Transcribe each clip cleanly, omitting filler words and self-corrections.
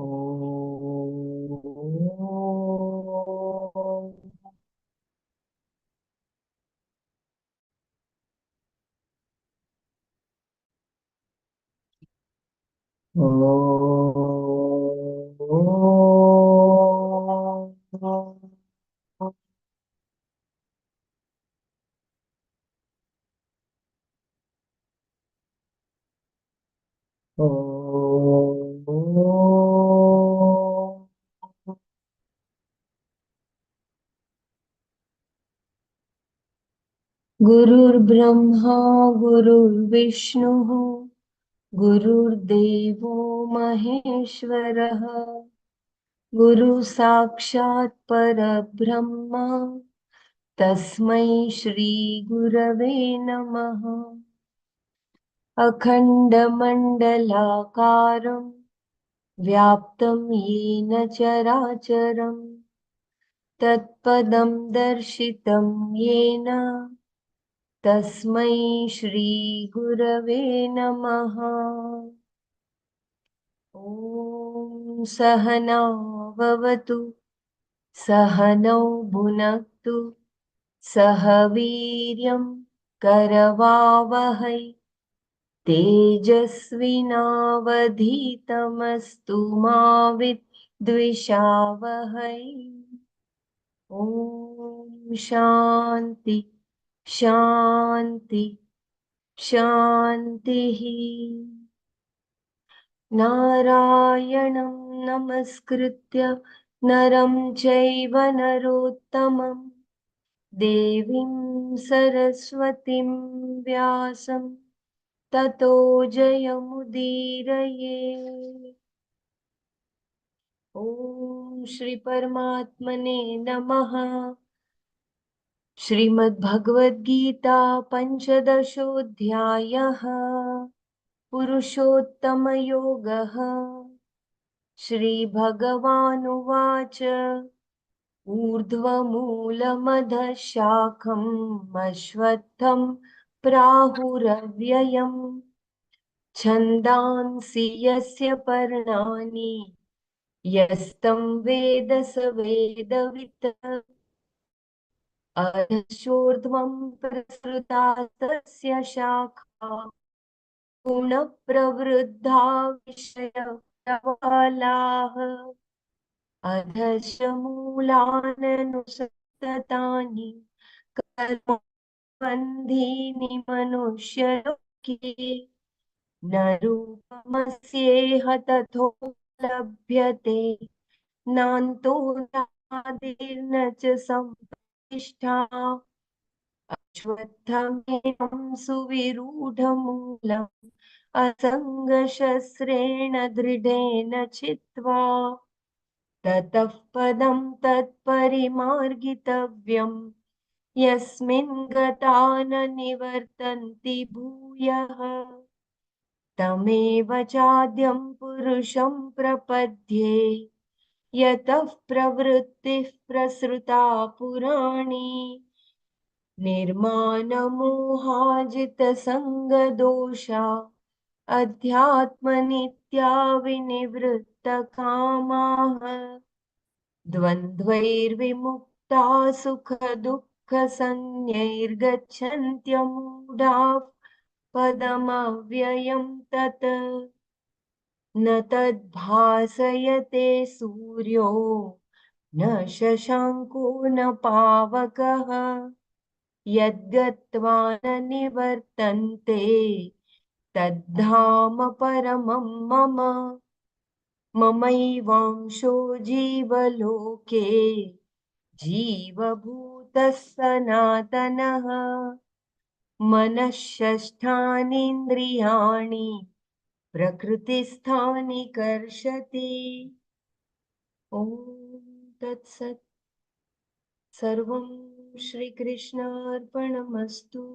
ॐ गुरुर्ब्रह्मा गुरुर्विष्णुः गुरुर्देवो महेश्वरः गुरु साक्षात् परब्रह्म तस्मै श्री गुरवे नमः। अखण्डमण्डलाकारं व्याप्तं येन चराचरं तत्पदं दर्शितं येन तस्मै श्री गुरवे नमः। ॐ सहना भवतु सहनौ भुनक्तु सह वीर्यं करवावहै तेजस्विनावधीतमस्तु मा विद्विषावहै। ॐ शान्ति शान्ति शान्तिः। नारायणं नमस्कृत्य नरं चैव नरोत्तमं देवीं सरस्वतीं व्यासं ततो जयमुदीरये। ॐ श्री परमात्मने नमः। श्रीमद्भगवद्गीता पञ्चदशोऽध्यायः पुरुषोत्तमयोगः। श्रीभगवानुवाच ऊर्ध्वमूलमधः शाखम् अश्वत्थं प्राहुरव्ययम् छन्दांसि यस्य पर्णानि यस्तं वेद स वेदवित् अधश्चोर्ध्वं प्रसृता तस्य शाखा गुणप्रवृद्धा विषयप्रवालाः अधश्च मूलाननुसन्ततानि कर्मबन्धीनि मनुष्यलोके न रूपमस्येह तथोपलभ्यते नान्तो नादिर्न च सम्प्रतिष्ठा अश्वत्थमेनं सुविरूढमूलम् असङ्गशस्त्रेण दृढेन चित्वा ततः पदं तत्परिमार्गितव्यम् यस्मिन् गता न निवर्तन्ति भूयः तमेव चाद्यं पुरुषं प्रपद्ये यतः प्रवृत्तिः प्रसृता पुराणी निर्मानमोहाजितसङ्गदोषा अध्यात्मनित्या विनिवृत्तकामाः द्वन्द्वैर्विमुक्ता सुखदुःखसंज्ञैर्गच्छन्त्यमूढाः पदमव्ययं तत् न तद्भासयते सूर्यो न शशाङ्को न पावकः यद्गत्वा न निवर्तन्ते तद्धाम परमं मम ममैवांशो जीवलोके जीवभूतः सनातनः मनःषष्ठानीन्द्रियाणि प्रकृतिस्थानि कर्षति। ॐ तत्सत्। सर्वं श्रीकृष्णार्पणमस्तु।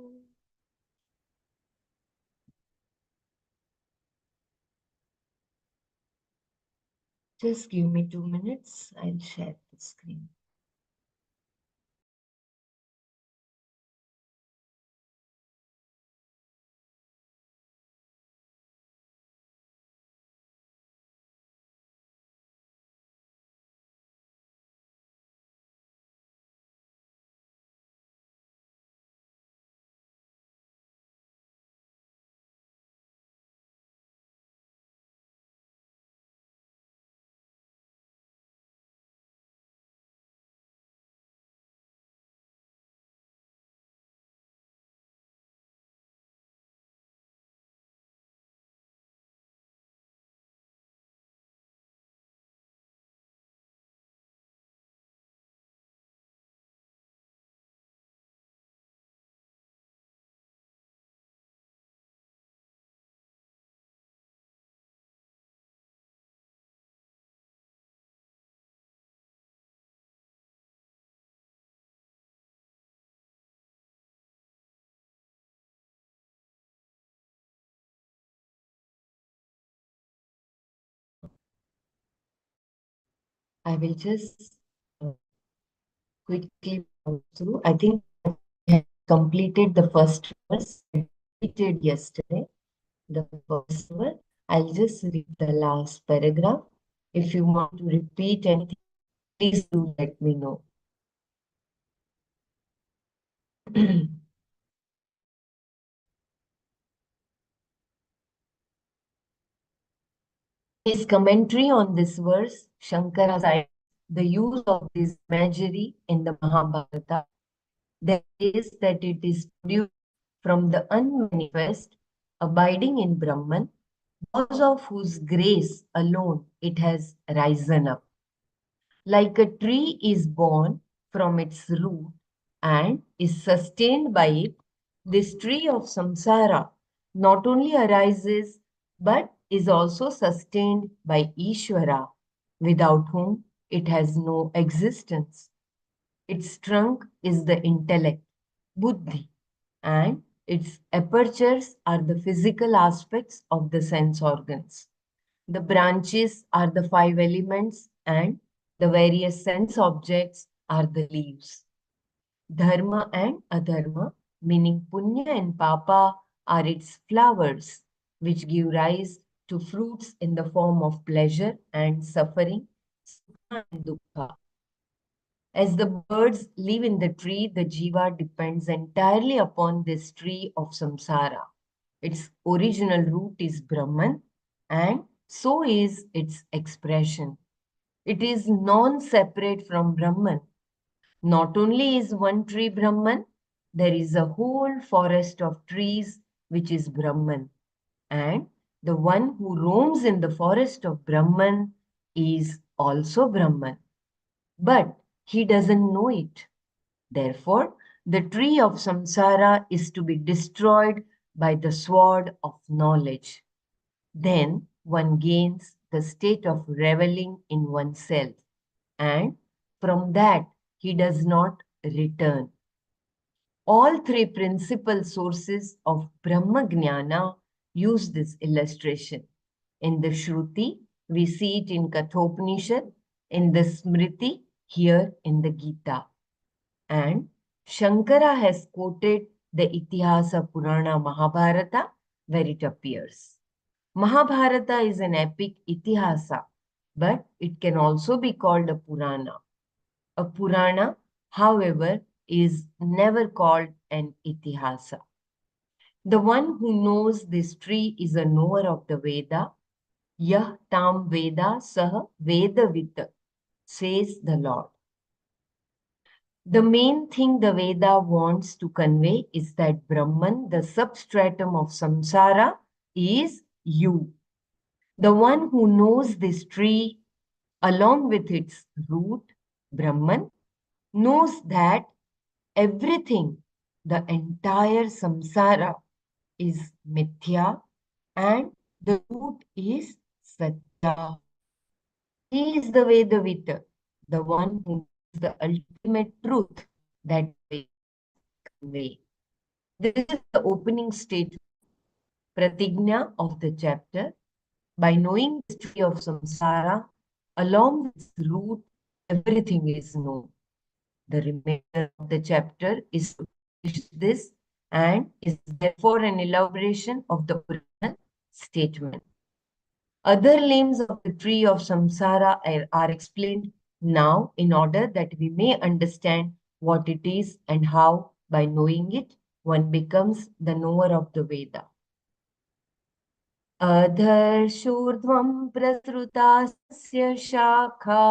Just give me 2 minutes. I'll share the screen. I will just quickly browse through. I think I have completed the first verse. I completed yesterday the first verse. I'll just read the last paragraph. If you want to repeat anything, please do let me know. His commentary on this verse, Shankara cites the use of this imagery in the Mahabharata. That is, that it is produced from the unmanifest, abiding in Brahman, because of whose grace alone it has risen up. Like a tree is born from its root and is sustained by it, this tree of samsara not only arises but is also sustained by Ishvara, without whom it has no existence. Its trunk is the intellect, buddhi, and its apertures are the physical aspects of the sense organs. The branches are the five elements, and the various sense objects are the leaves. Dharma and adharma, meaning punya and papa, are its flowers, which give rise to fruits in the form of pleasure and suffering, sukha and dukkha. As the birds live in the tree, the jiva depends entirely upon this tree of samsara. Its original root is Brahman, and so is its expression. It is non separate from Brahman. Not only is one tree Brahman, there is a whole forest of trees which is Brahman. And the one who roams in the forest of Brahman is also Brahman. But he doesn't know it. Therefore, the tree of samsara is to be destroyed by the sword of knowledge. Then one gains the state of reveling in oneself, and from that he does not return. All three principal sources of Brahma Jnana use this illustration. In the Shruti, we see it in Kathopanishad, in the Smriti, here in the Gita. And Shankara has quoted the Itihasa Purana Mahabharata where it appears. Mahabharata is an epic Itihasa, but it can also be called a Purana. A Purana, however, is never called an Itihasa. The one who knows this tree is a knower of the Veda. Yah tam Veda sah Vedavit, says the Lord. The main thing the Veda wants to convey is that Brahman, the substratum of samsara, is you. The one who knows this tree along with its root, Brahman, knows that everything, the entire samsara, is mithya and the root is satya. He is the Vedavita, the one who knows the ultimate truth that Vedas convey. This is the opening statement, pratigna of the chapter. By knowing the tree of samsara, along with its root, everything is known. The remainder of the chapter is to finish this and is therefore an elaboration of the original statement. Other limbs of the tree of samsara are explained now in order that we may understand what it is and how, by knowing it, one becomes the knower of the Veda. अधर्षूर्ध्वं प्रसृतास्य शाखा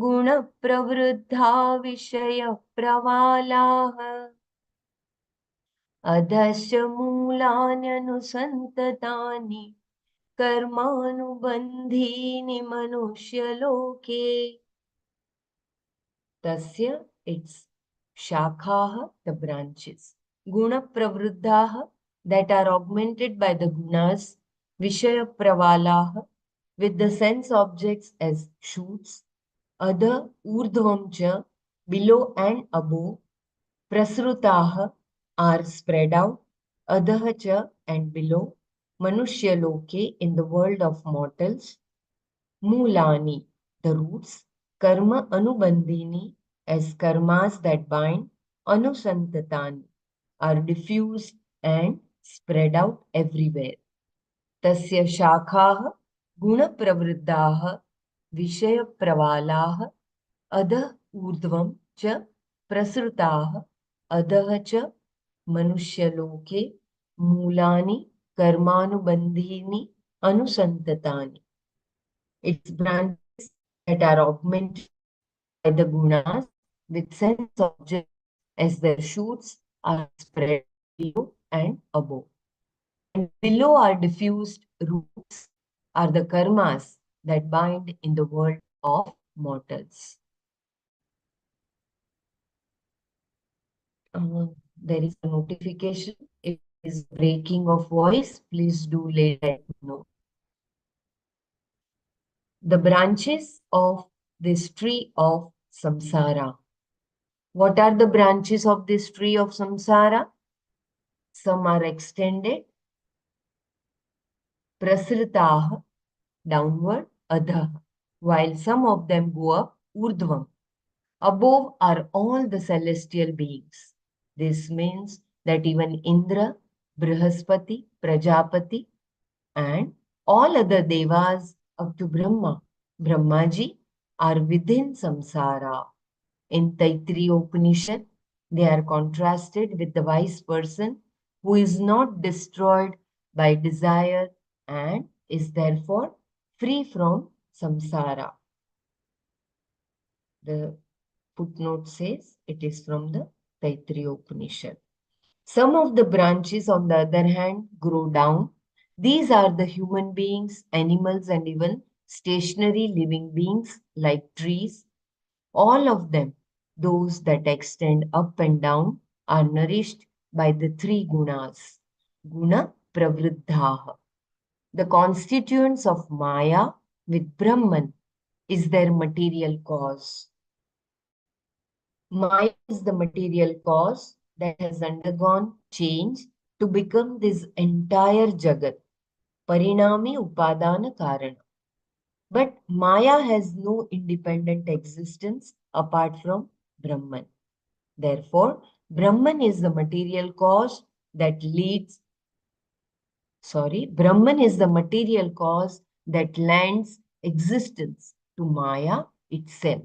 गुणप्रवृद्धा विषयप्रवालाः अधश्च मूलान्यनुसन्ततानि कर्मानुबन्धीनि मनुष्यलोके Tasya, its shakhaha, the branches. Guna pravruddhaha, that are augmented by the gunas. Vishaya pravalaha, with the sense objects as shoots. Adha urdhvam cha, below and above. Prasrutaha are spread out. Adha cha and below. Manushya loke, in the world of mortals. Mulani, the roots. karma anubandhini as karmas that bind, anusantatani are diffused and spread out everywhere. Tasya shakhaah gunapravriddaah विषयप्रवालाः अधः ऊर्ध्वं च प्रसृताः अधः च मनुष्यलोके मूलानि कर्मानुबन्धीनि अनुसन्ततानि. Its branches that are augmented by the gunas with sense objects as their shoots are spread below and above. And below are diffused roots are the karmas that bind in the world of mortals. There is a notification. If there is breaking of voice, please do let me know. The branches of this tree of samsara. What are the branches of this tree of samsara? Some are extended, prasritah, downward, adha, while some of them go up, urdhvam. Above are all the celestial beings. This means that even Indra, Brihaspati, Prajapati, and all other devas up to Brahma, Brahmaji, are within samsara. In Taittiriya Upanishad, they are contrasted with the wise person who is not destroyed by desire and is therefore free from samsara. The footnote says it is from the Taittiriya Upanishad. Some of the branches, on the other hand, grow down. These are the human beings, animals, and even stationary living beings like trees. All of them, those that extend up and down, are nourished by the three gunas. Guna pravriddhaha. The constituents of Maya with Brahman is their material cause. Maya is the material cause that has undergone change to become this entire Jagat, Parinami Upadana Karana. But Maya has no independent existence apart from Brahman. Therefore, Brahman is the material cause that Brahman is the material cause that lends existence to Maya itself.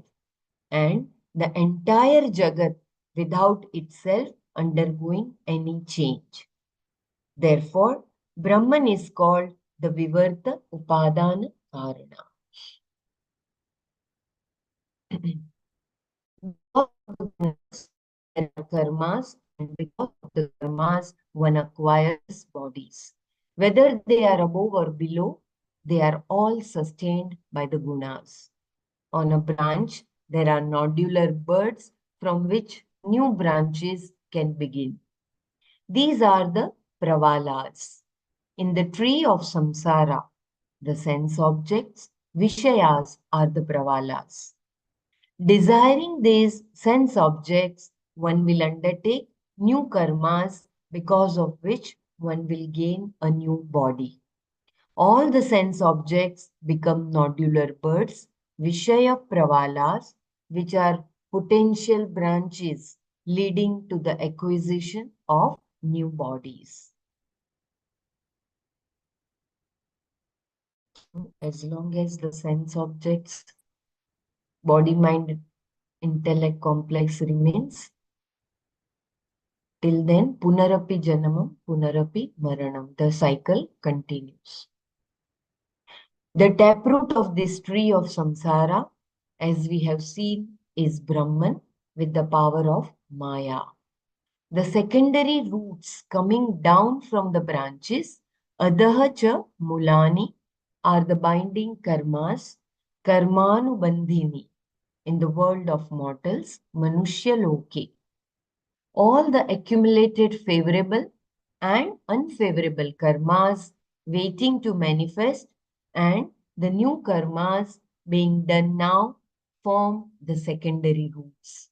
And the entire Jagat without itself undergoing any change. Therefore, Brahman is called the Vivarta Upadana Karana. Because of the gunas, there are karmas, and because of the karmas, one acquires bodies. Whether they are above or below, they are all sustained by the gunas. On a branch, there are nodular buds from which new branches can begin. These are the pravalas. In the tree of samsara, the sense objects, vishayas, are the pravalas. Desiring these sense objects, one will undertake new karmas because of which one will gain a new body. All the sense objects become nodular birds, Vishaya Pravalas, which are potential branches leading to the acquisition of new bodies. As long as the sense objects, body, mind, intellect complex remains, till then, Punarapi Janamam, Punarapi Maranam. The cycle continues. The taproot of this tree of samsara, as we have seen, is Brahman with the power of Maya. The secondary roots coming down from the branches, Adaha cha Mulani, are the binding karmas, Karmanubandhini, in the world of mortals, Manushya Loke. All the accumulated favorable and unfavorable karmas waiting to manifest and the new karmas being done now form the secondary roots.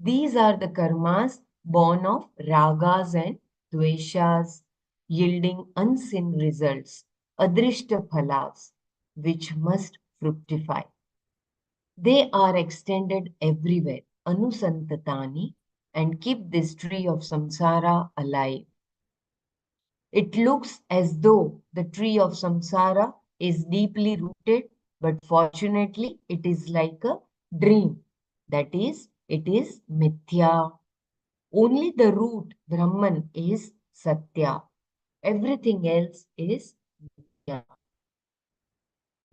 These are the karmas born of ragas and dveshas, yielding unseen results, adrishta phalas, which must fructify. They are extended everywhere, anusantatani, and keep this tree of samsara alive. It looks as though the tree of samsara is deeply rooted, but fortunately it is like a dream. That is, it is mithya. Only the root, Brahman, is satya. Everything else is mithya.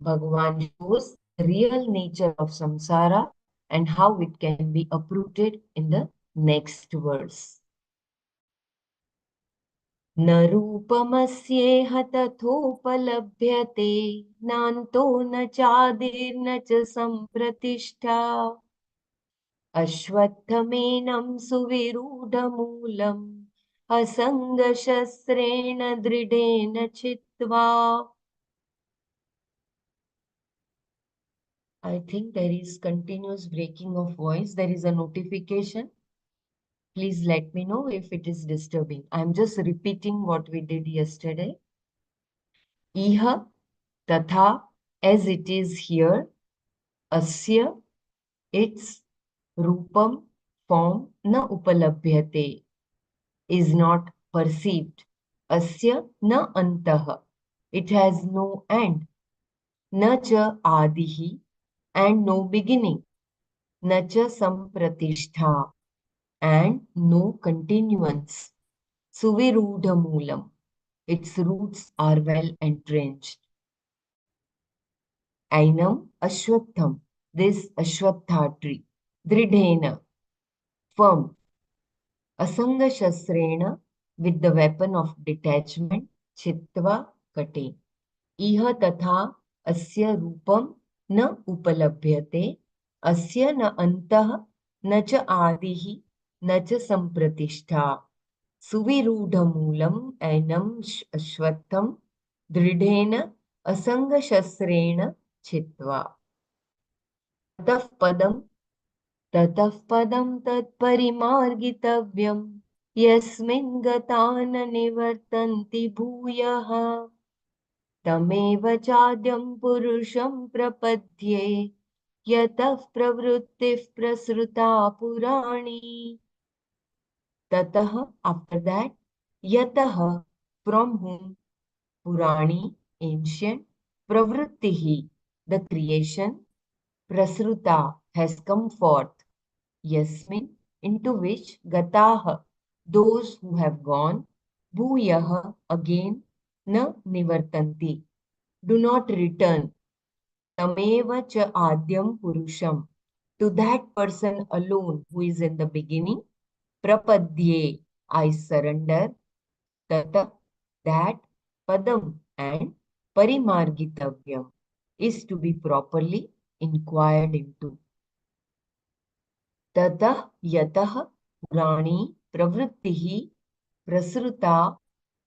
Bhagavan shows the real nature of samsara and how it can be uprooted in the next verse. न रूपमस्येह तथोपलभ्यते नान्तो न चादिर्न च सम्प्रतिष्ठा अश्वत्थमेनं सुविरूढमूलम् असङ्गशस्त्रेण दृढेन चित्वा. I think there is continuous breaking of voice. There is a notification. Please let me know if it is disturbing. I'm just repeating what we did yesterday. Iha, tatha, as it is here. Asya, its rupam, form, na upalabhyate, is not perceived. Asya na antah, it has no end. Na cha adihi, and no beginning. Na cha sampratishtha, and no continuance. Suvirudha its roots are well entrenched. Ainam ashwatham, this ashwatha tree. Dridhena, firm. Asanga shasrena, with the weapon of detachment. Chitva, cutting. Iha tatha asya rupam na upalabhyate, asya na antah na cha adihi na cha sampratishtha. Suvirudhamulam ainam ashwatham dridhena asangashasrena chitva. Tatah padam tat parimargitavyam yasmin gata na nivartanti bhuyah तमेव चाद्यं पुरुषं प्रपद्ये यतः प्रवृत्तिः प्रसृता पुराणी. Tatah, after that, yatah, from whom, purani, ancient, pravrittihi, the creation, prasruta, has come forth, yasmin, into which, gatah, those who have gone, bhuyah, again, na nivartanti, do not return. Tameva cha adyam purusham. To that person alone who is in the beginning, prapadye, I surrender, tata, that, padam, and parimargitavyam is to be properly inquired into. Tata yatah purani pravrittihi prasruta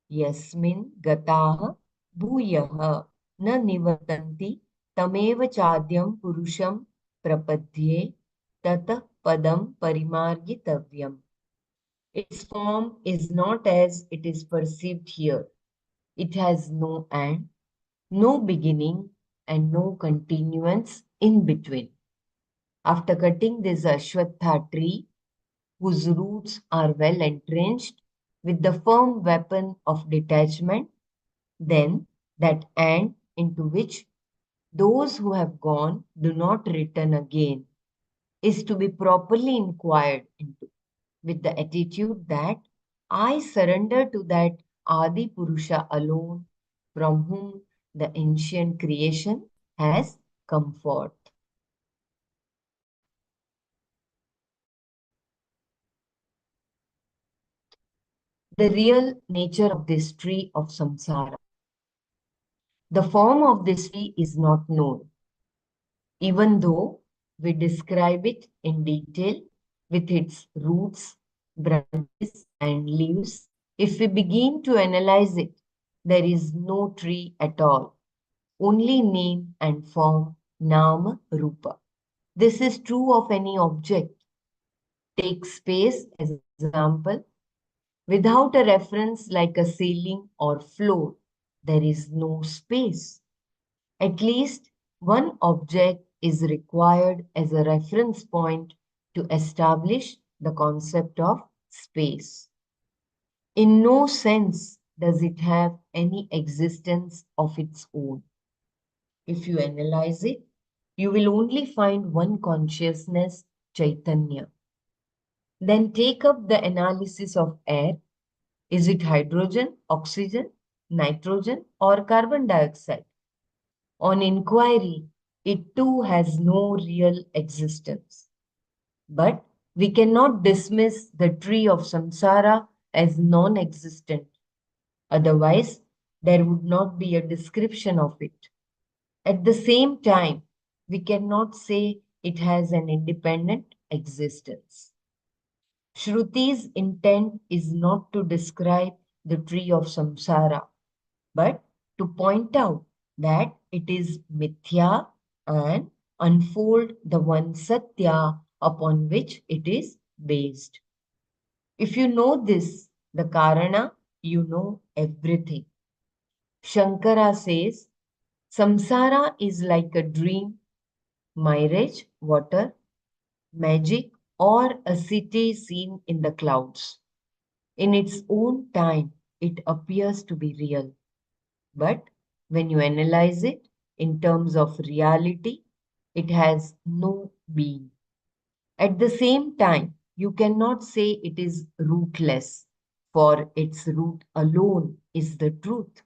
yasmin gataha bhuyah na nivartanti tamev chadyam purusham prapadye tatah padam parimargitavyam. Its form is not as it is perceived here. It has no end, no beginning, and no continuance in between. After cutting this Ashwatha tree, whose roots are well entrenched with the firm weapon of detachment, then that end into which those who have gone do not return again is to be properly inquired into with the attitude that I surrender to that Adi Purusha alone from whom the ancient creation has come forth. The real nature of this tree of samsara. The form of this tree is not known, even though we describe it in detail with its roots, branches, and leaves. If we begin to analyze it, there is no tree at all, only name and form, nama, rupa. This is true of any object. Take space as an example. Without a reference like a ceiling or floor, there is no space. At least one object is required as a reference point to establish the concept of space. In no sense does it have any existence of its own. If you analyze it, you will only find one consciousness, Chaitanya. Then take up the analysis of air. Is it hydrogen, oxygen, nitrogen, or carbon dioxide? On inquiry, it too has no real existence. But we cannot dismiss the tree of samsara as non existent. Otherwise, there would not be a description of it. At the same time, we cannot say it has an independent existence. Shruti's intent is not to describe the tree of samsara, but to point out that it is mithya and unfold the one satya upon which it is based. If you know this, the karana, you know everything. Shankara says, samsara is like a dream, mirage, water, magic, or a city seen in the clouds. In its own time, it appears to be real. But when you analyze it in terms of reality, it has no being. At the same time, you cannot say it is rootless, for its root alone is the truth.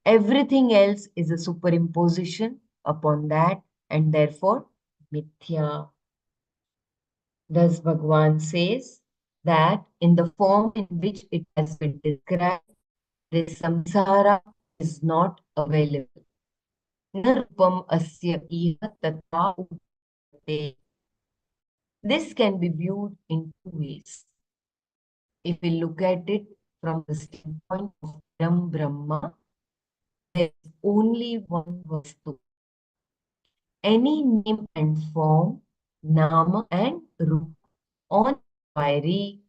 Everything else is a superimposition upon that and therefore mithya. Thus, Bhagavan says that in the form in which it has been described, this samsara is not available. Nirupam asya iha tatra upate. This can be viewed in two ways. If we look at it from the standpoint of Param Brahma, there is only one vastu. Any name and form, nama and roop, on inquiry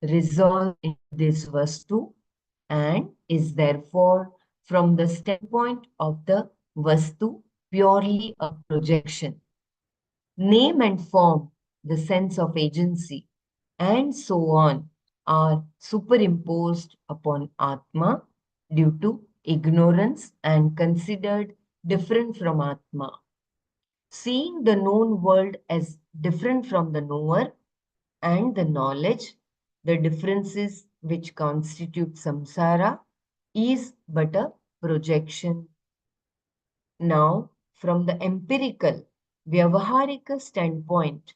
resolve into this vastu and is therefore from the standpoint of the vastu purely a projection. Name and form, the sense of agency, and so on are superimposed upon Atma due to ignorance and considered different from Atma. Seeing the known world as different from the knower and the knowledge, the differences which constitute samsara, is but a projection. Now, from the empirical, Vyavaharika standpoint,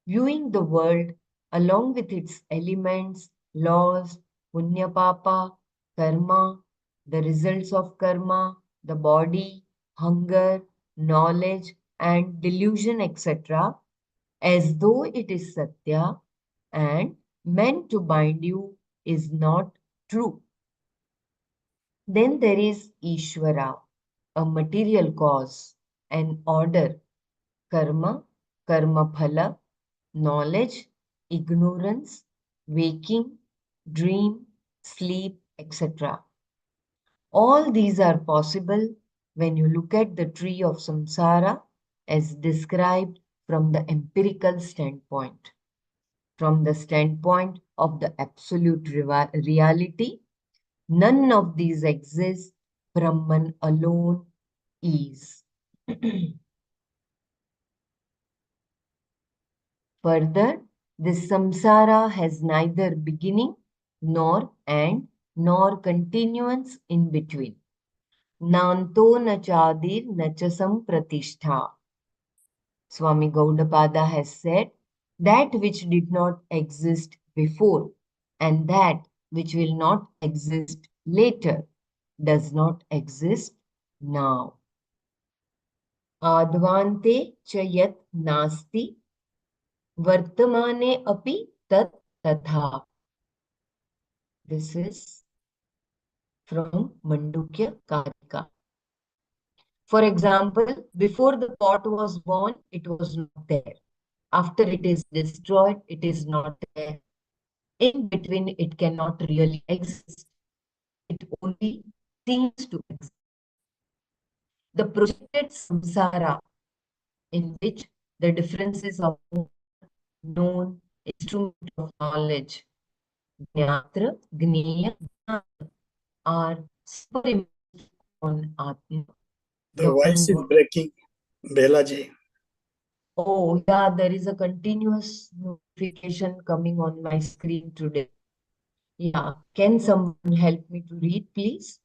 viewing the world along with its elements, laws, punya papa, karma, the results of karma, the body, hunger, knowledge, and delusion, etc., as though it is satya and meant to bind you is not true. Then there is Ishvara, a material cause, an order, karma, karma phala, knowledge, ignorance, waking, dream, sleep, etc. All these are possible when you look at the tree of samsara as described from the empirical standpoint. From the standpoint of the absolute reality, none of these exist. Brahman alone is. Further, this samsara has neither beginning nor end nor continuance in between. Nanto na chadir nachasam pratishtha. Swami Gaudapada has said, that which did not exist before and that which will not exist later does not exist now. Advante cha yat nasti vartamane api tat tatha. This is from Mandukya Karika. For example, before the pot was born, it was not there. After it is destroyed, it is not there. In between, it cannot really exist. It only seems to exist. The projected samsara in which the differences of known instrument of knowledge, Jnatra, Gneya, are superimposed on Atma. The voice is breaking, Belaji. Oh, yeah, there is a continuous notification coming on my screen today. Yeah, can someone help me to read, please?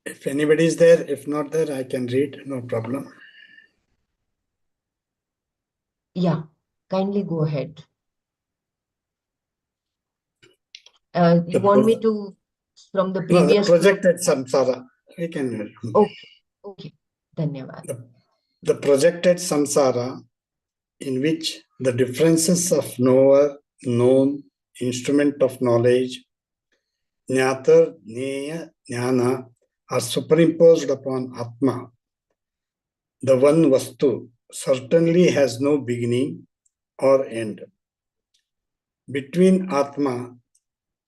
If anybody is there, if not there, I can read, no problem. Yeah, kindly go ahead. You want me to, from the No, the previous projected samsara. We can. Okay, okay. Dhanyavad. The projected samsara in which the differences of knower, known, instrument of knowledge, jnata, jnaya, jnana are superimposed upon Atma. The one Vastu certainly has no beginning or end. Between Atma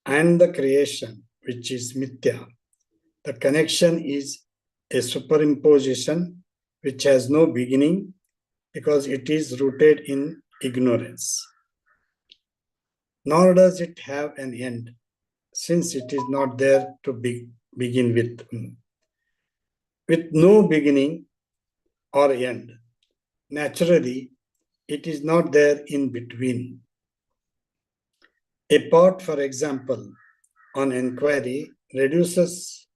and the creation, which is Mithya, the connection is a superimposition which has no beginning because it is rooted in ignorance. Nor does it have an end, since it is not there to begin with. With no beginning or end, naturally, it is not there in between. A pot, for example, on inquiry reduces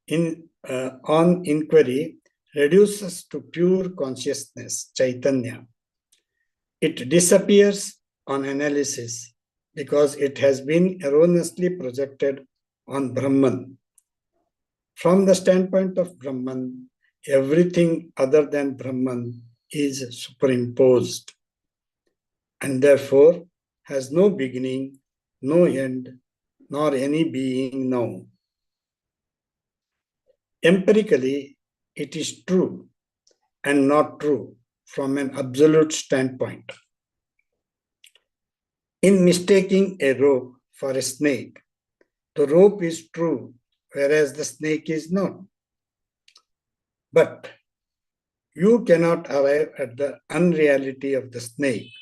on inquiry reduces to pure consciousness, Chaitanya. It disappears on analysis because it has been erroneously projected on Brahman. From the standpoint of Brahman, everything other than Brahman is superimposed and therefore has no beginning, no end, nor any being now. Empirically, it is true and not true from an absolute standpoint. In mistaking a rope for a snake, the rope is true, whereas the snake is not. But you cannot arrive at the unreality of the snake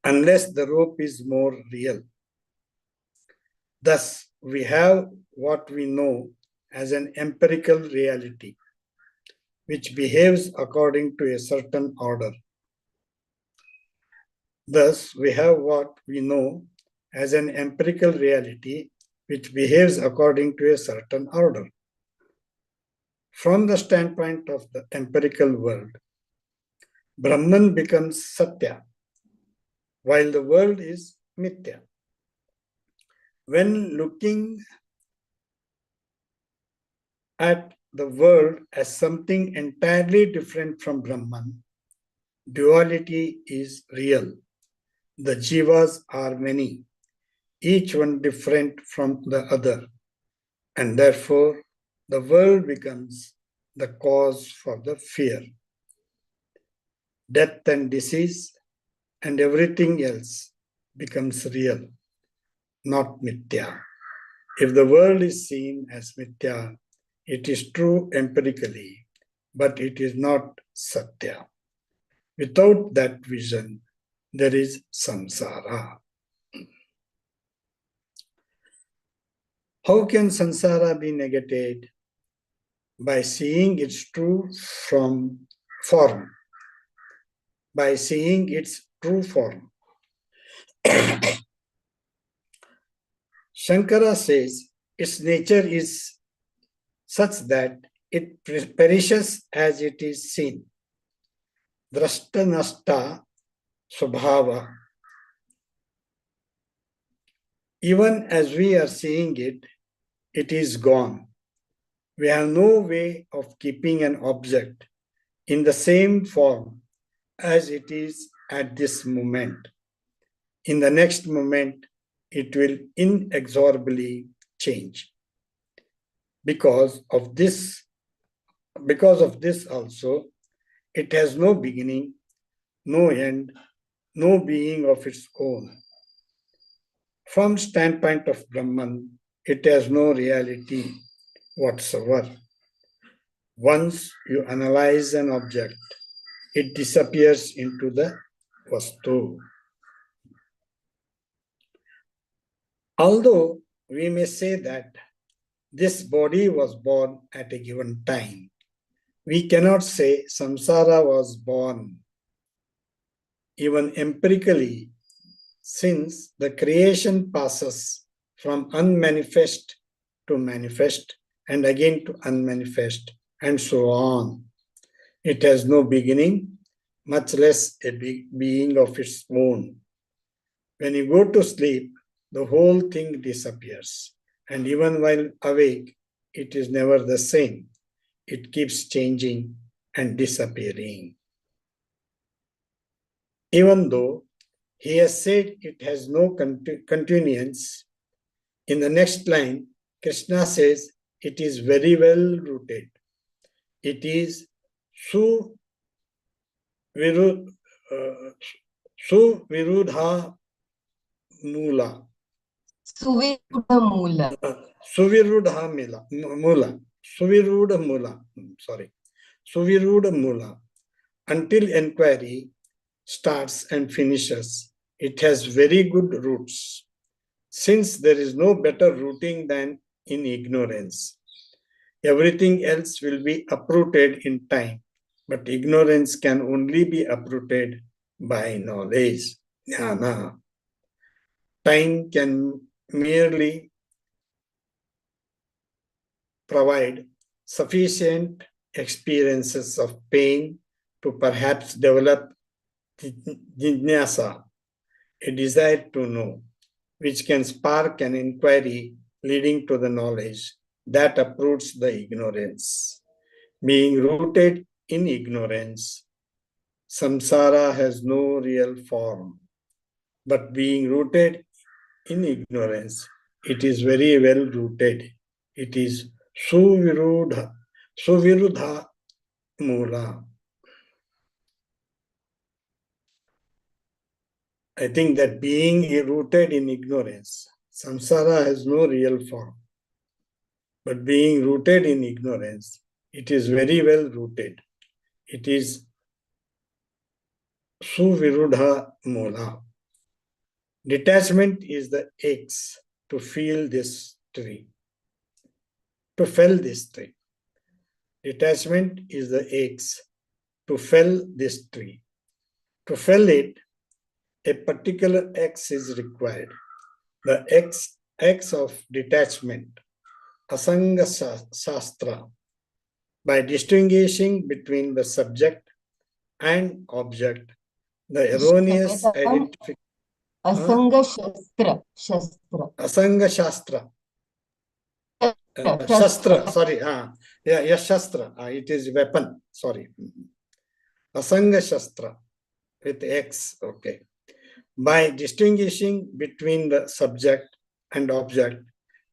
unless the rope is more real. Thus, we have what we know as an empirical reality, which behaves according to a certain order. Thus, we have what we know as an empirical reality, which behaves according to a certain order. From the standpoint of the empirical world, Brahman becomes Satya, while the world is Mithya. When looking at the world as something entirely different from Brahman, duality is real. The jivas are many, each one different from the other, and therefore the world becomes the cause for the fear. Death and disease and everything else becomes real, not mithya. If the world is seen as mithya, it is true empirically, but it is not satya. Without that vision, there is samsara. How can samsara be negated? By seeing its true form. By seeing its true form. Shankara says its nature is such that it perishes as it is seen. Drashta nasta subhava. Even as we are seeing it, it is gone. We have no way of keeping an object in the same form as it is at this moment. In the next moment, it will inexorably change. Because of this also, it has no beginning, no end, no being of its own. From standpoint of Brahman, it has no reality whatsoever. Once you analyze an object, it disappears into the vastu. Although we may say that this body was born at a given time, we cannot say samsara was born. Even empirically, since the creation passes from unmanifest to manifest and again to unmanifest and so on. It has no beginning, much less a being of its own. When you go to sleep, the whole thing disappears. And even while awake, it is never the same. It keeps changing and disappearing. Even though he has said it has no continuance, in the next line, Krishna says it is very well rooted. It is suvirudha mula. Suvirudha Mula. Suvirudha mula. Suvirudha mula. Sorry. Suvirudha mula. Until inquiry starts and finishes, it has very good roots. Since there is no better rooting than in ignorance, everything else will be uprooted in time, but ignorance can only be uprooted by knowledge, jnana. Time can merely provide sufficient experiences of pain to perhaps develop jnana, a desire to know, which can spark an inquiry leading to the knowledge that uproots the ignorance. Being rooted in ignorance, samsara has no real form. But being rooted in ignorance, it is very well rooted. It is suvirudha mula. I think that being rooted in ignorance, samsara has no real form. But being rooted in ignorance, it is very well rooted. It is suvirudha mula. Detachment is the axe to feel this tree, to fell this tree. Detachment is the axe to fell this tree. To fell it, a particular axe is required. The axe of detachment, asanga shastra, by distinguishing between the subject and object, the erroneous identification. Asanga Shastra. Asanga Shastra. Shastra, sorry. Yes, Shastra. It is weapon. Sorry. Asanga Shastra with X. Okay. By distinguishing between the subject and object,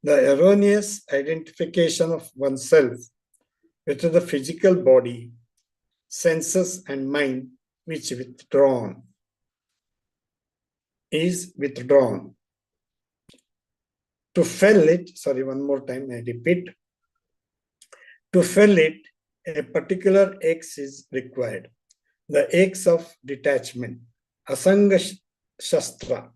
the erroneous identification of oneself with the physical body, senses, and mind, which is withdrawn. To fell it, sorry, one more time, I repeat. To fell it, a particular X is required. The X of detachment, asanga shastra.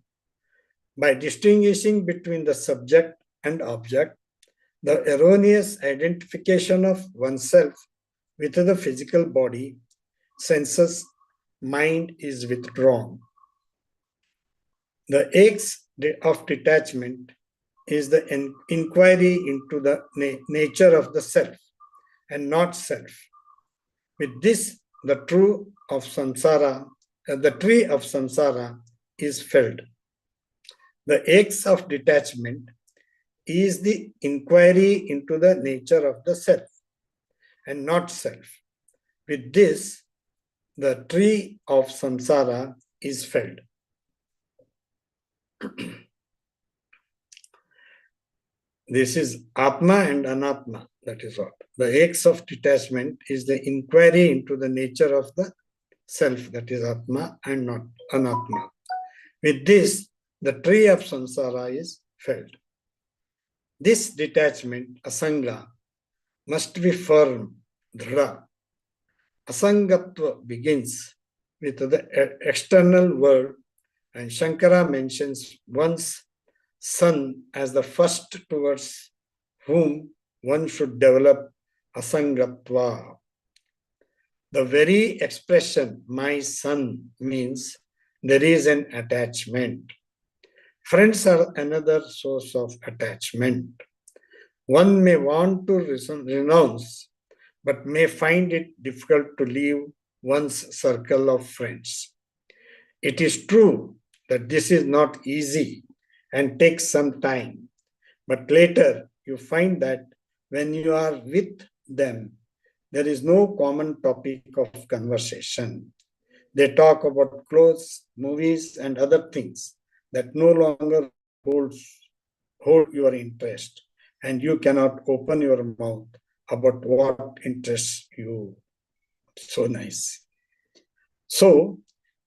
By distinguishing between the subject and object, the erroneous identification of oneself with the physical body, senses, mind is withdrawn. The X of detachment is the inquiry into the nature of the self and not self. With this, the tree of samsara is felled. The X of detachment is the inquiry into the nature of the self and not self. With this, the tree of samsara is felled. This is Atma and Anatma, that is what. The X of detachment is the inquiry into the nature of the self, that is Atma and not Anatma. With this, the tree of samsara is felled. This detachment, asanga, must be firm Dhrida. Asangatva begins with the external world, and Shankara mentions one's son as the first towards whom one should develop asangatva. The very expression, my son, means there is an attachment. Friends are another source of attachment. One may want to renounce, but may find it difficult to leave one's circle of friends. It is true that this is not easy and takes some time, but later you find that when you are with them, there is no common topic of conversation. They talk about clothes, movies, and other things that no longer hold your interest, and you cannot open your mouth about what interests you. So nice. So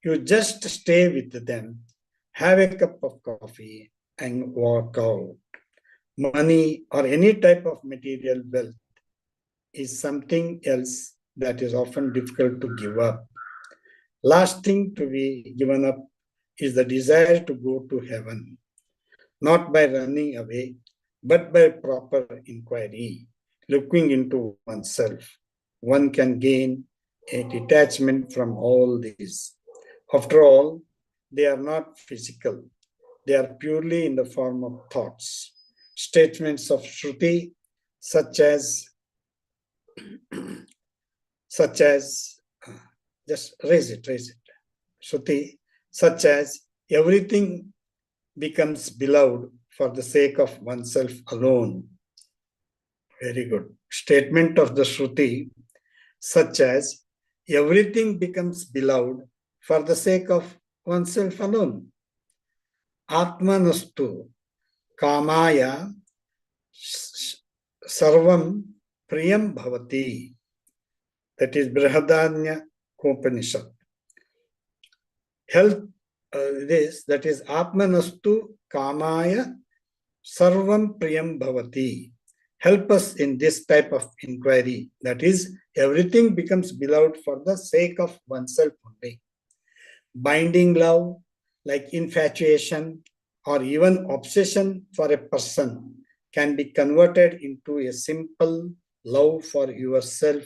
you just stay with them, have a cup of coffee, and walk out. Money or any type of material wealth is something else that is often difficult to give up. Last thing to be given up is the desire to go to heaven, not by running away, but by proper inquiry, looking into oneself. One can gain a detachment from all these. After all, they are not physical. They are purely in the form of thoughts. Statements of Shruti, such as just raise it. Shruti, such as everything becomes beloved for the sake of oneself alone. Very good. Statement of the Shruti, such as everything becomes beloved for the sake of oneself alone. Atmanastu kamaya sarvam priyam bhavati. That is Brihadanya Upanishad. Health that is Atmanastu kamaya sarvam priyam bhavati. Help us in this type of inquiry. That is, everything becomes beloved for the sake of oneself only. Binding love, like infatuation or even obsession for a person, can be converted into a simple love for yourself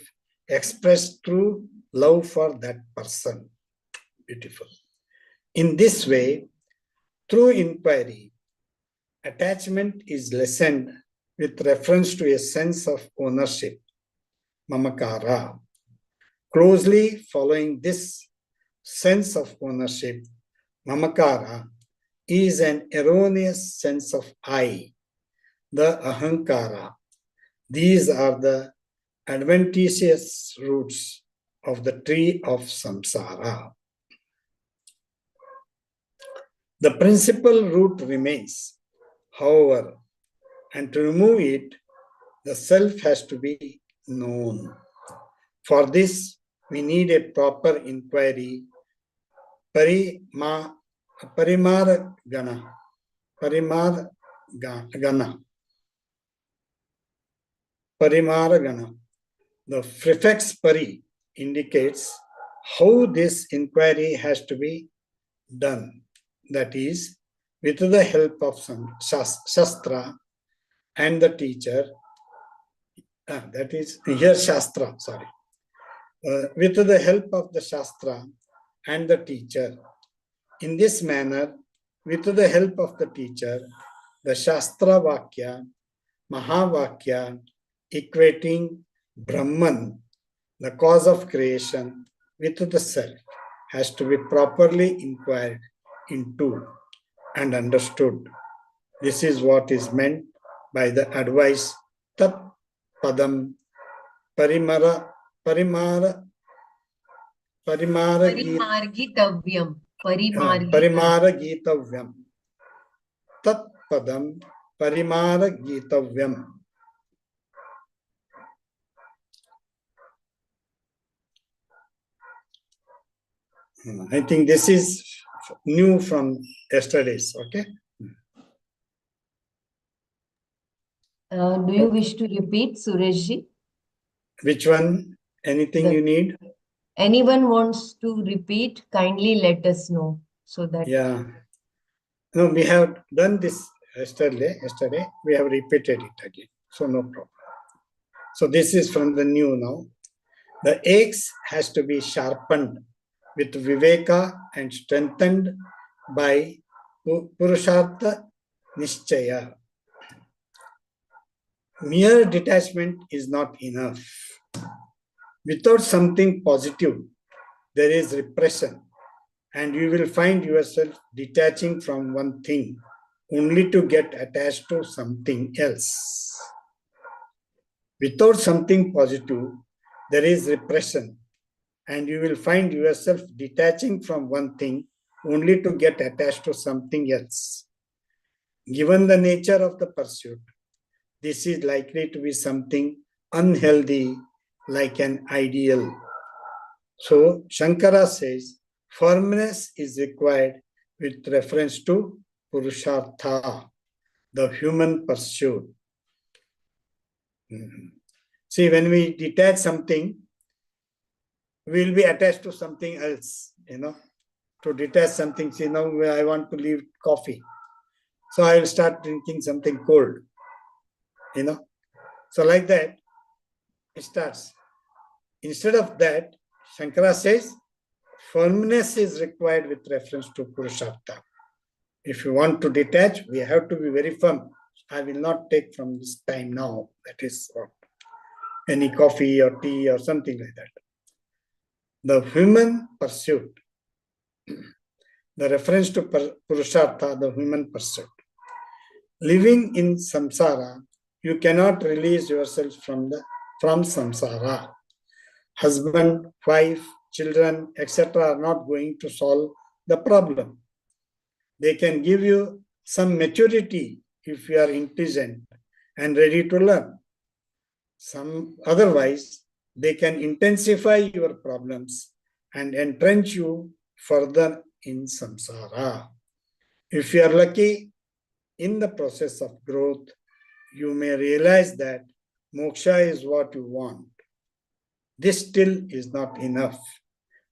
expressed through love for that person. Beautiful. In this way, through inquiry, attachment is lessened with reference to a sense of ownership, mamakara. Closely following this sense of ownership, mamakara, is an erroneous sense of I, the ahankara. These are the adventitious roots of the tree of samsara. The principal root remains, however, and to remove it, the self has to be known. For this, we need a proper inquiry, parimargana. The prefix pari indicates how this inquiry has to be done. That is, with the help of some shastra and the teacher, that is here shastra, sorry. With the help of the shastra and the teacher. In this manner, with the help of the teacher, the shastra vakya, mahavakya, equating Brahman, the cause of creation, with the self, has to be properly inquired into and understood. This is what is meant by the advice tat padam parimaragitavyam. Tat padam parimaragitavyam. I think this is new from yesterday's, okay? Do you wish to repeat, Sureshji? Which one? Anything you need? Anyone wants to repeat, kindly let us know so that. Yeah. No, we have done this yesterday. We have repeated it again. So no problem. So this is from the new now. The axe has to be sharpened with viveka and strengthened by purushartha nishchaya. Mere detachment is not enough. Without something positive, there is repression, and you will find yourself detaching from one thing only to get attached to something else. Without something positive, there is repression, and you will find yourself detaching from one thing only to get attached to something else. Given the nature of the pursuit, this is likely to be something unhealthy, like an ideal. So Shankara says firmness is required with reference to Purushartha, the human pursuit. See, when we detach something, we will be attached to something else, To detach something, see, now I want to leave coffee. So I will start drinking something cold, So like that, it starts. Instead of that, Shankara says, firmness is required with reference to Purushartha. If you want to detach, we have to be very firm. I will not take from this time now. That is what, any coffee or tea or something like that. The human pursuit, the reference to Purushartha, the human pursuit. Living in samsara, you cannot release yourself from samsara. Husband, wife, children, etc. are not going to solve the problem. They can give you some maturity if you are intelligent and ready to learn. Otherwise, they can intensify your problems and entrench you further in samsara. If you are lucky in the process of growth, you may realize that moksha is what you want. This still is not enough.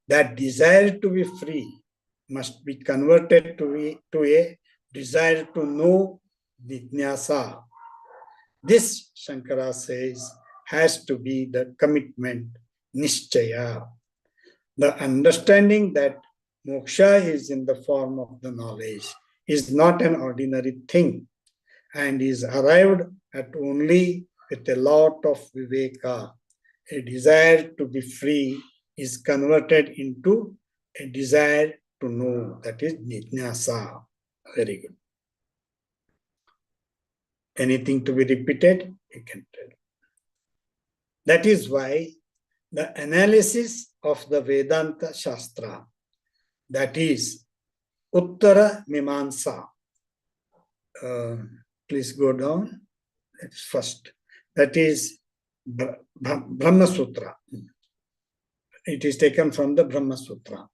That desire to be free must be converted to a desire to know jnana. This, Shankara says, has to be the commitment, nishchaya. The understanding that moksha is in the form of the knowledge is not an ordinary thing and is arrived at only with a lot of viveka. A desire to be free is converted into a desire to know, that is jnana. Very good. Anything to be repeated, you can tell. That is why the analysis of the Vedanta Shastra, that is Uttara Mimamsa, please go down, that's first. That is Brahma Sutra. It is taken from the Brahma Sutra.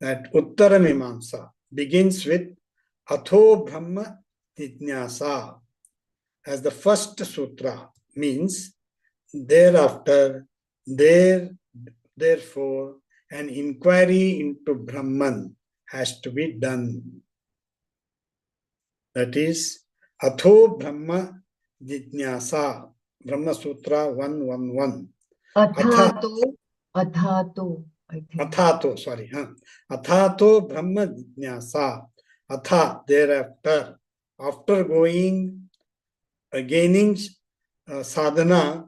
That Uttara Mimamsa begins with Atho Brahma Jnasa as the first sutra, means thereafter, therefore, an inquiry into Brahman has to be done. That is Atho Brahma Jnasa, Brahma Sutra 111. Athato, I think. Athato Brahma Jnasa. Atha, thereafter, after gaining sadhana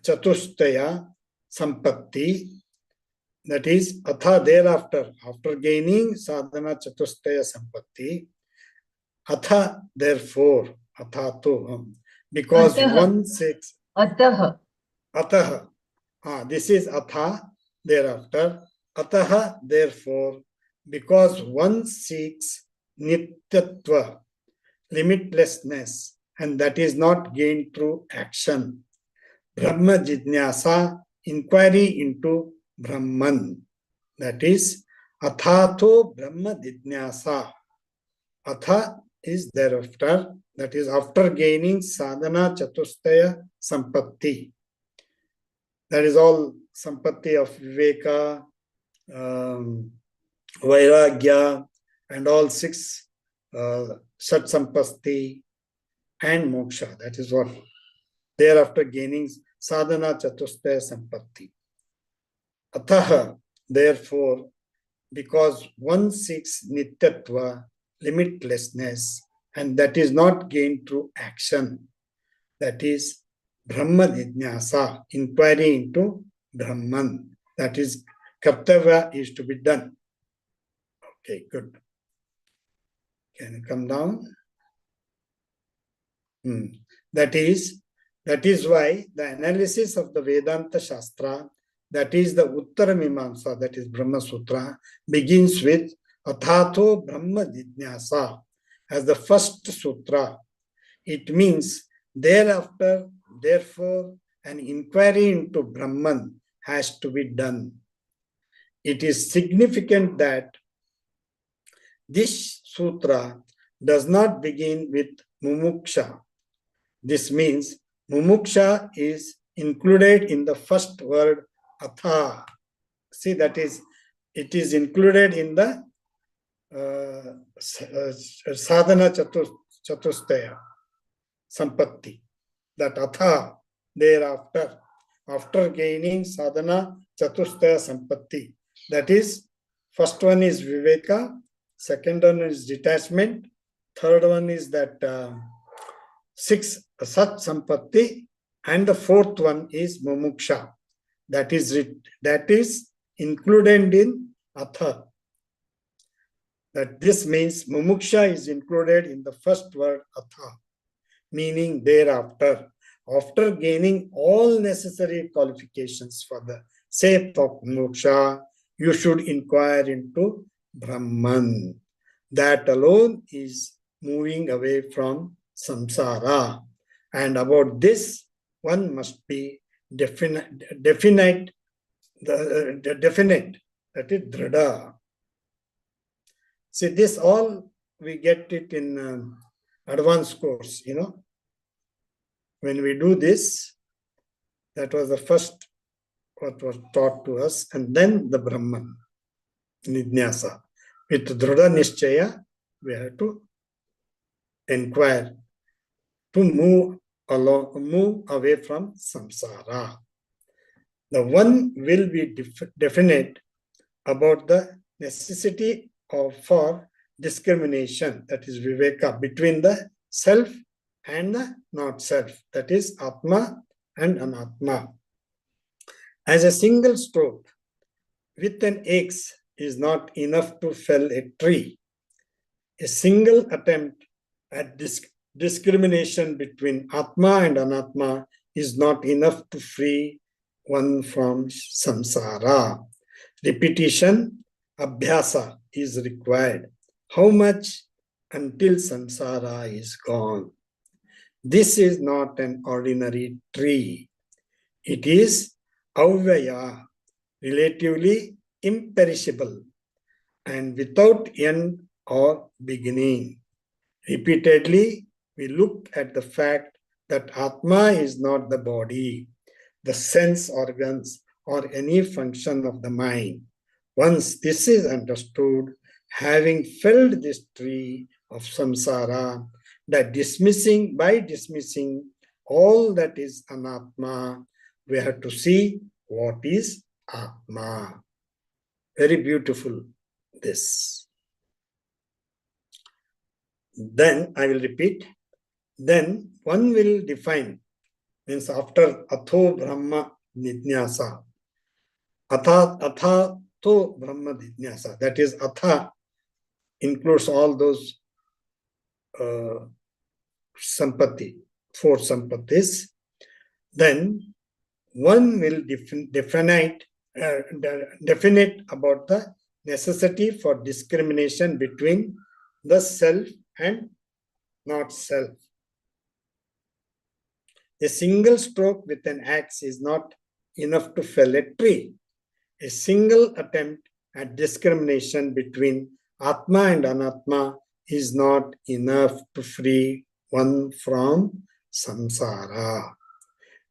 chatustaya sampatti, that is atha, thereafter, after gaining sadhana chatustaya sampatti, atha, therefore, athato, because one seeks Ataha. This is atha, thereafter, ataha, therefore, because one seeks nityatva, limitlessness, and that is not gained through action. Brahma Jidnyasa, inquiry into Brahman. That is Athato Brahma Jidnyasa. Atha is thereafter, that is after gaining sadhana chatustaya sampatti. That is all sampatti of viveka, vairagya, and all six sat sampatti and moksha. That is what thereafter gaining sadhana chatustaya sampatti. Ataha, therefore, because one seeks nityatva, limitlessness, and that is not gained through action. That is Brahma Jnana, inquiry into Brahman. That is Kartavya is to be done. Okay, good. Can you come down? That is why the analysis of the Vedanta Shastra, that is the Uttara Mimamsa, that is Brahma Sutra, begins with Athato Brahma Jnana as the first sutra. It means thereafter, therefore, an inquiry into Brahman has to be done. It is significant that this sutra does not begin with mumuksha. This means mumuksha is included in the first word atha. See, that is, it is included in the sadhana chatustaya sampatti. That atha, thereafter, after gaining sadhana chatustaya sampatti. That is, first one is viveka, second one is detachment, third one is that six sat sampatti, and the fourth one is mumuksha. That is included in atha. That this means mumuksha is included in the first word atha, meaning thereafter, after gaining all necessary qualifications for the sake of moksha, you should inquire into Brahman. That alone is moving away from samsara. And about this, one must be definite, that is dhrada. See, this all we get it in advanced course, When we do this, that was the first what was taught to us, and then the Brahman, Nidnyasa. With Dhrada Nishchaya, we have to inquire, to move away from samsara. The one will be definite about the necessity for discrimination, that is viveka, between the self and the not self, that is Atma and Anatma. As a single stroke with an axe is not enough to fell a tree. A single attempt at discrimination between Atma and Anatma is not enough to free one from samsara. Repetition, abhyasa, is required. How much? Until samsara is gone. This is not an ordinary tree. It is avyaya, relatively imperishable, and without end or beginning. Repeatedly, we look at the fact that Atma is not the body, the sense organs, or any function of the mind. Once this is understood, having felled this tree of samsara, that by dismissing all that is anatma, we have to see what is atma. Very beautiful, this. Then, I will repeat, then one will define, means after atho brahma nidnyasa, atha to brahma nidnyasa, that is atha includes all those sampatti, four sampattis. Then one will definite about the necessity for discrimination between the self and not self. A single stroke with an axe is not enough to fell a tree. A single attempt at discrimination between Atma and Anatma is not enough to free one from samsara.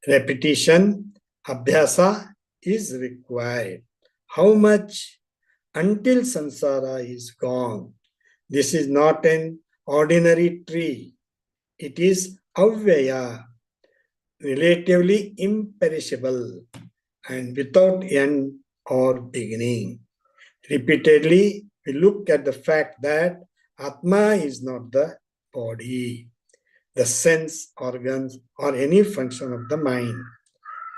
Repetition, Abhyasa is required. How much? Until samsara is gone. This is not an ordinary tree. It is avyaya, relatively imperishable and without end or beginning. Repeatedly, we look at the fact that Atma is not the body, the sense organs, or any function of the mind.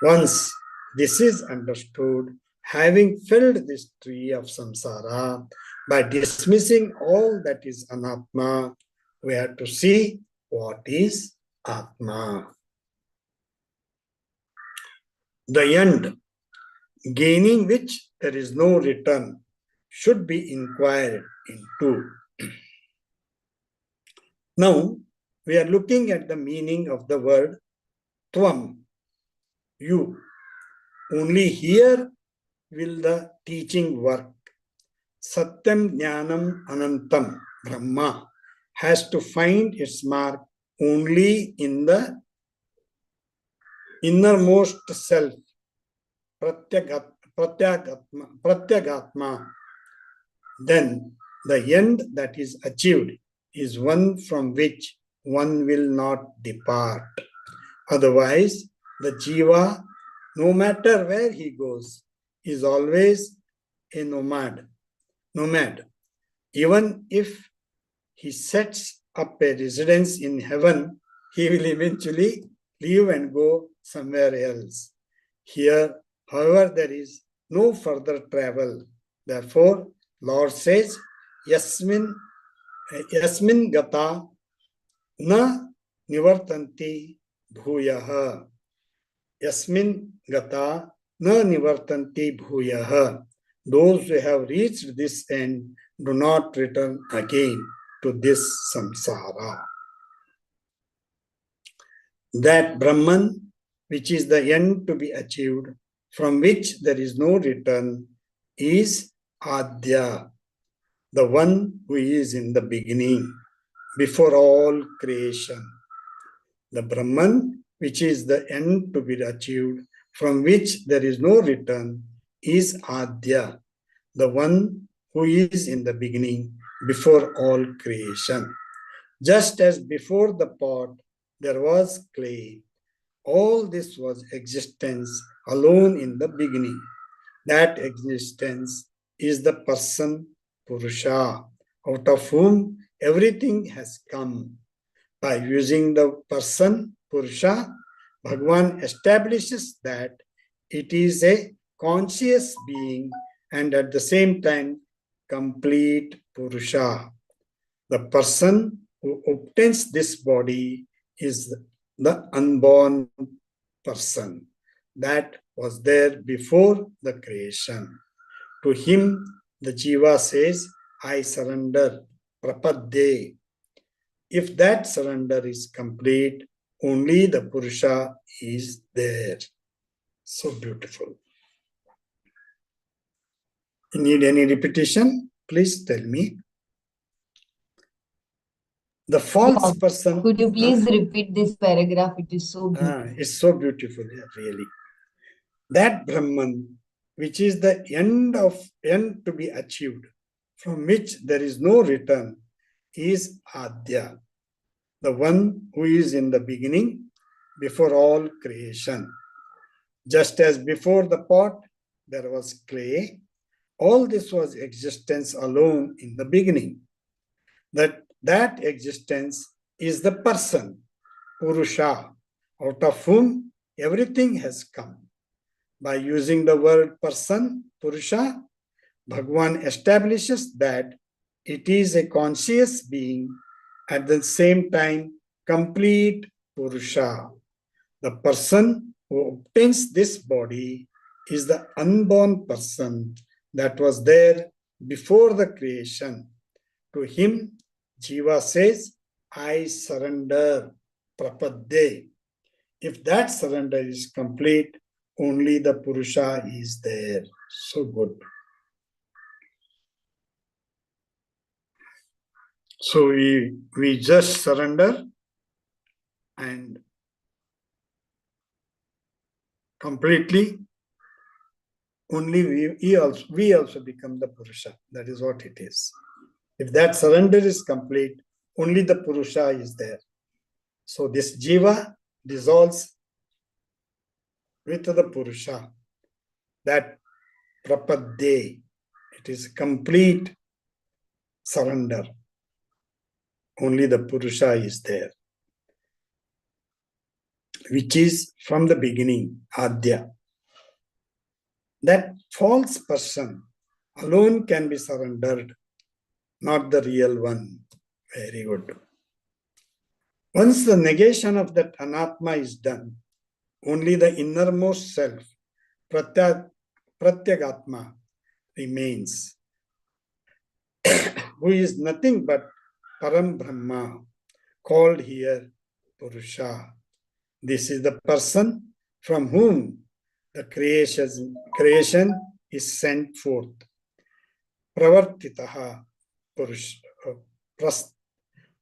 Once this is understood, having filled this tree of samsara, by dismissing all that is anatma, we have to see what is atma. The end, gaining which there is no return, should be inquired into. Now, we are looking at the meaning of the word tvam, you. Only here will the teaching work. Satyam Jnanam Anantam, Brahma, has to find its mark only in the innermost self, Pratyagatma. Then the end that is achieved is one from which one will not depart. Otherwise, the jiva, no matter where he goes, is always a nomad. Even if he sets up a residence in heaven, he will eventually leave and go somewhere else. Here, however, there is no further travel. Therefore, Lord says, Yasmin gata na nivartanti bhuyaha. Yasmin gata na nivartanti bhuyaha. Those who have reached this end do not return again to this samsara. That Brahman, which is the end to be achieved, from which there is no return, is Adya, the one who is in the beginning, before all creation. The Brahman, which is the end to be achieved, from which there is no return, is Adya, the one who is in the beginning, before all creation. Just as before the pot there was clay, all this was existence alone in the beginning. That existence is the person Purusha, out of whom everything has come. By using the person Purusha, Bhagavan establishes that it is a conscious being and at the same time complete Purusha. The person who obtains this body is the unborn person that was there before the creation. To him, the Jiva says, I surrender, prapadde. If that surrender is complete, only the Purusha is there. So beautiful. You need any repetition? Please tell me. The false person. Could you please repeat this paragraph? It is so beautiful. It's so beautiful, really. That Brahman, which is the end to be achieved, from which there is no return, is Adya, the one who is in the beginning, before all creation. Just as before the pot there was clay, all this was existence alone in the beginning. That existence is the person, Purusha, out of whom everything has come. By using the word person, Purusha, Bhagavan establishes that it is a conscious being, at the same time complete Purusha. The person who obtains this body is the unborn person that was there before the creation. To him, Jiva says, I surrender, prapadde. If that surrender is complete, only the Purusha is there. So good. So we just surrender and completely, only we also become the Purusha. That is what it is. If that surrender is complete, only the Purusha is there. So this Jiva dissolves with the Purusha. That Prapadde, it is complete surrender. Only the Purusha is there, which is from the beginning, Adya. That false person alone can be surrendered, not the real one. Very good. Once the negation of that anatma is done, only the innermost self, pratyagatma, remains, who is nothing but Param Brahma, called here Purusha. This is the person from whom the creation is sent forth. Pravartitaha Purusha.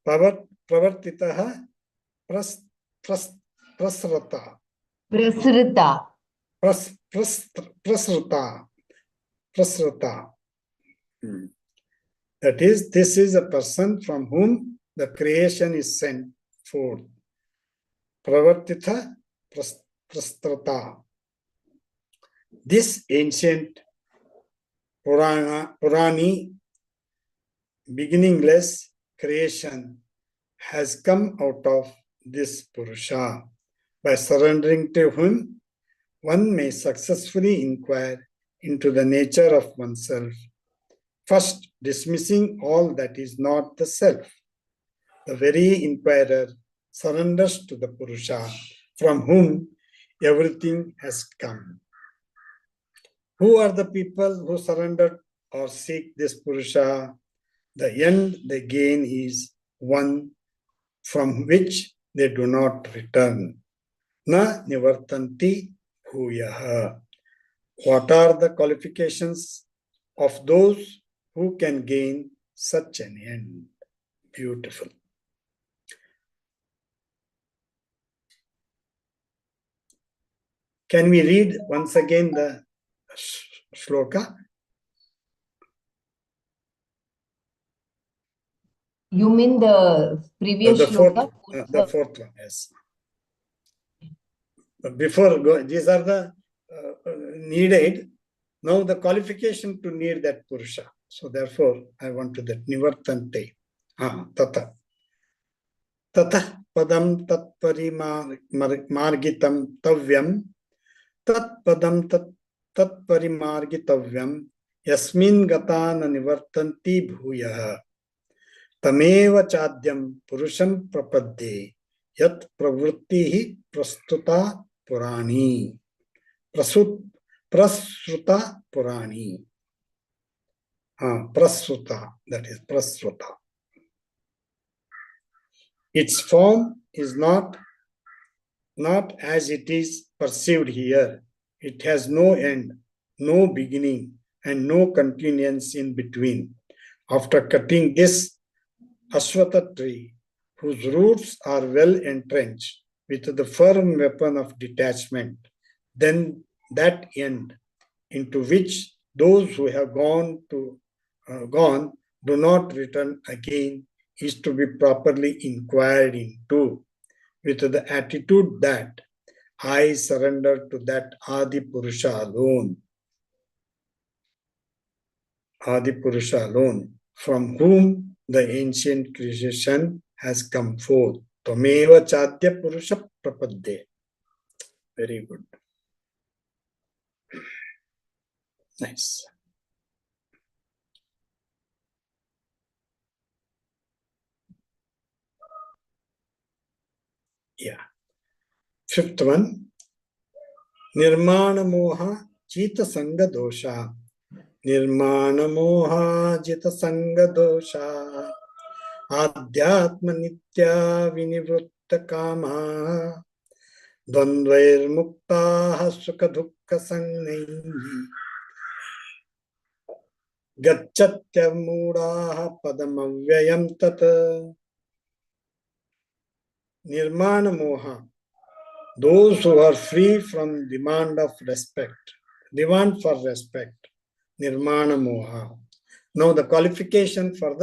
Pravartitaha prasrata. Prasrita. Prasrata. That is, this is a person from whom the creation is sent forth. Pravartita prastrata. This ancient Purani, beginningless creation has come out of this Purusha. By surrendering to him, one may successfully inquire into the nature of oneself, first dismissing all that is not the self. The very inquirer surrenders to the Purusha, from whom everything has come. Who are the people who surrender or seek this Purusha? The end they gain is one from which they do not return. Na nivartanti bhuyaha. What are the qualifications of those who can gain such an end? Beautiful. Can we read once again the shloka? You mean the previous shloka? The fourth one, yes. Before these are the needed. Now the qualification to need that Purusha. So therefore, I want to that nivartante. Tata. Tata padam tat parimargitam tavyam. Tat padam tat parimargitavyam. Yasmin gatana nivartanti bhuyaha. Tameva chadyam purusham prapadde. Yat pravritti prastuta purani. Prasruta purani. Prasruta, that is prasruta. Its form is not as it is perceived here. It has no end, no beginning, and no continuance in between. After cutting this Ashwatha tree, whose roots are well entrenched with the firm weapon of detachment, then that end into which those who have gone do not return again is to be properly inquired into, with the attitude that I surrender to that Adi Purusha alone. Adi Purusha alone, from whom the ancient creation has come forth. Tameva chadya Purusha prapadde. Very good. Nice. Yeah. Fifth one. Nirmana moha chita sanga dosha. Nirmana moha jita sanga dosha. Adhyatma nitya vinivrutta kama. Dvandvair mukta sukha dukkha sangnaihi. Gacchatya mudaha padamavyayam tat. Nirmana moha. those who are free from demand of respect, demand for respect, nirmana moha. Now the qualification for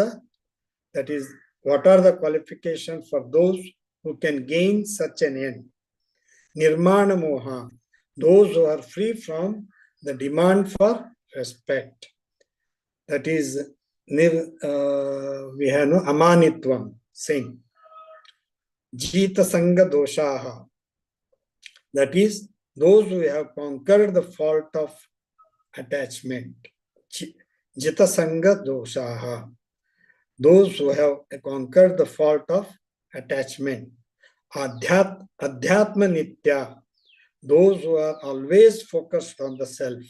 that is, what are the qualifications for those who can gain such an end? Nirmana moha, those who are free from the demand for respect. That is, we have no amanitvam, same. Gita sanga doshaha, that is, those who have conquered the fault of attachment. Jita sanga doshaha, those who have conquered the fault of attachment. Adhyatma nitya, those who are always focused on the self.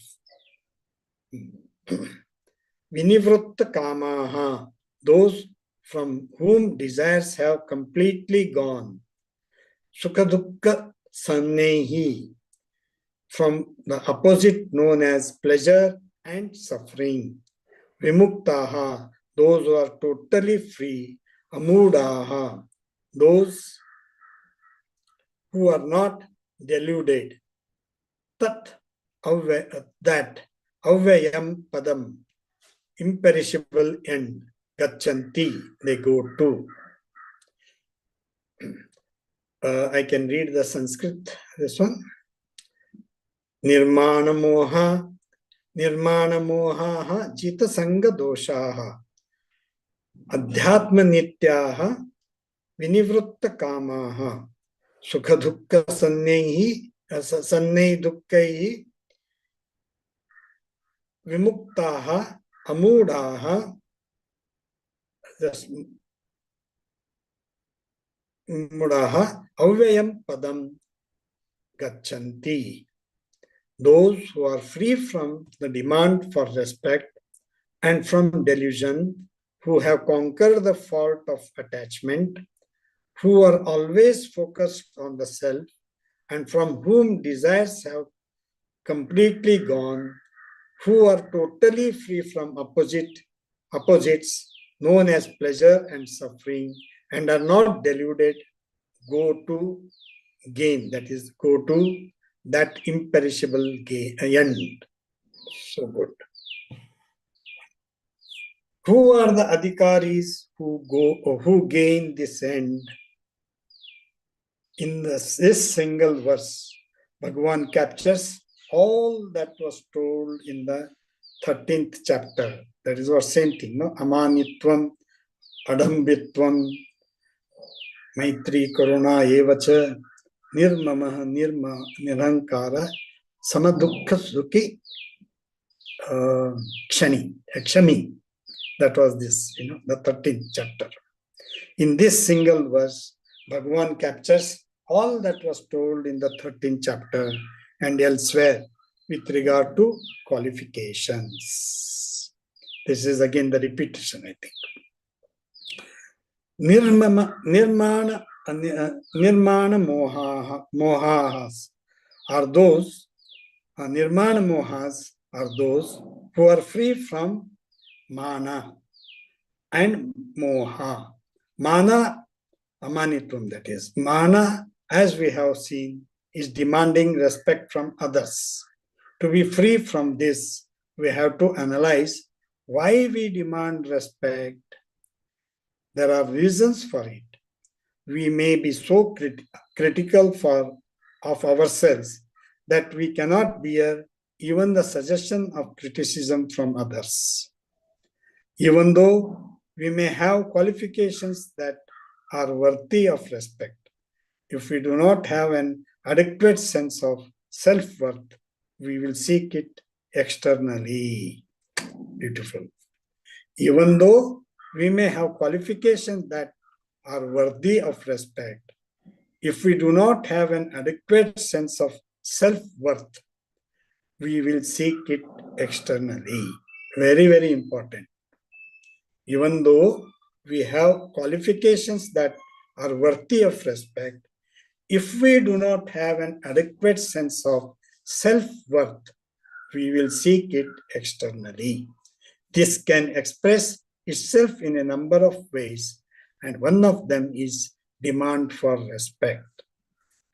Vinivritta kamaha, those from whom desires have completely gone. Sukha sannehi, from the opposite known as pleasure and suffering. Vimuktaha, those who are totally free. Amudaha, those who are not deluded. That avyayam padam, imperishable end, gachanti, they go to. I can read the Sanskrit, this one. Nirmana moha jita sanga doshaha adhyatma nityaha vinivritta kamaha sukha dukkha sannei dukkaihi vimuktaha amudaha avyayam padam gachanti. Those who are free from the demand for respect and from delusion, who have conquered the fault of attachment, who are always focused on the self, and from whom desires have completely gone, who are totally free from opposites known as pleasure and suffering, and are not deluded, go to gain, that is, go to that imperishable end. So good. Who are the adhikaris who gain this end? In this single verse, Bhagavan captures all that was told in the 13th chapter. That is what same thing, no? Amanitvam, adambitvam, maitri karuna evacha, nirmamaha nirankara, samadukha sukhi kshami. That was this, the 13th chapter. In this single verse, Bhagavan captures all that was told in the 13th chapter and elsewhere with regard to qualifications. This is again the repetition, I think. Nirmana mohahas are those, nirmana mohas are those who are free from mana and moha. Mana, amanitvam, that is. Mana, as we have seen, is demanding respect from others. To be free from this, we have to analyze why we demand respect. There are reasons for it. We may be so critical of ourselves that we cannot bear even the suggestion of criticism from others. Even though we may have qualifications that are worthy of respect, if we do not have an adequate sense of self-worth, we will seek it externally. Beautiful. Even though we may have qualifications that are worthy of respect, if we do not have an adequate sense of self-worth, we will seek it externally. Very, very important. Even though we have qualifications that are worthy of respect, if we do not have an adequate sense of self-worth, we will seek it externally. This can express itself in a number of ways, and one of them is demand for respect.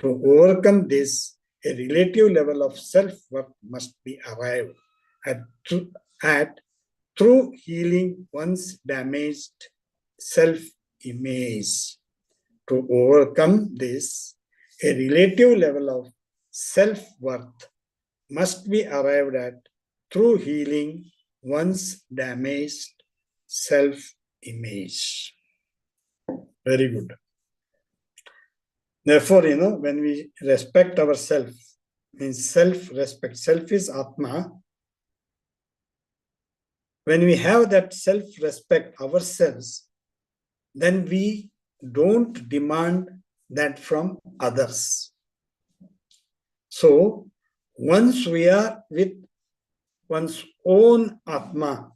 To overcome this, a relative level of self-worth must be arrived at through healing one's damaged self-image. To overcome this, a relative level of self-worth must be arrived at through healing one's damaged self-image. Very good. Therefore, when we respect ourselves, means self-respect, self is Atma. When we have that self-respect ourselves, then we don't demand that from others. So, once we are with one's own Atma,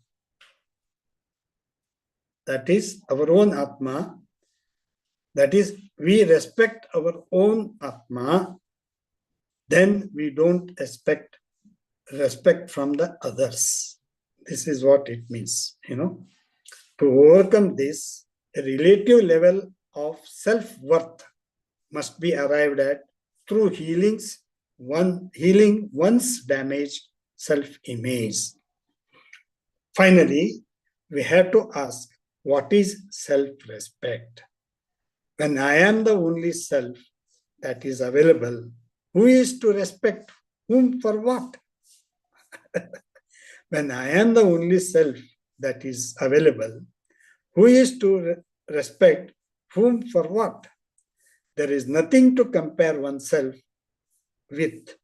that is our own Atma, that is, we respect our own Atma, then we don't expect respect from the others. This is what it means, To overcome this, a relative level of self-worth must be arrived at through healing one's damaged self-image. Finally, we have to ask, what is self-respect? When I am the only self that is available, who is to respect whom for what? When I am the only self that is available, who is to respect whom for what? There is nothing to compare oneself with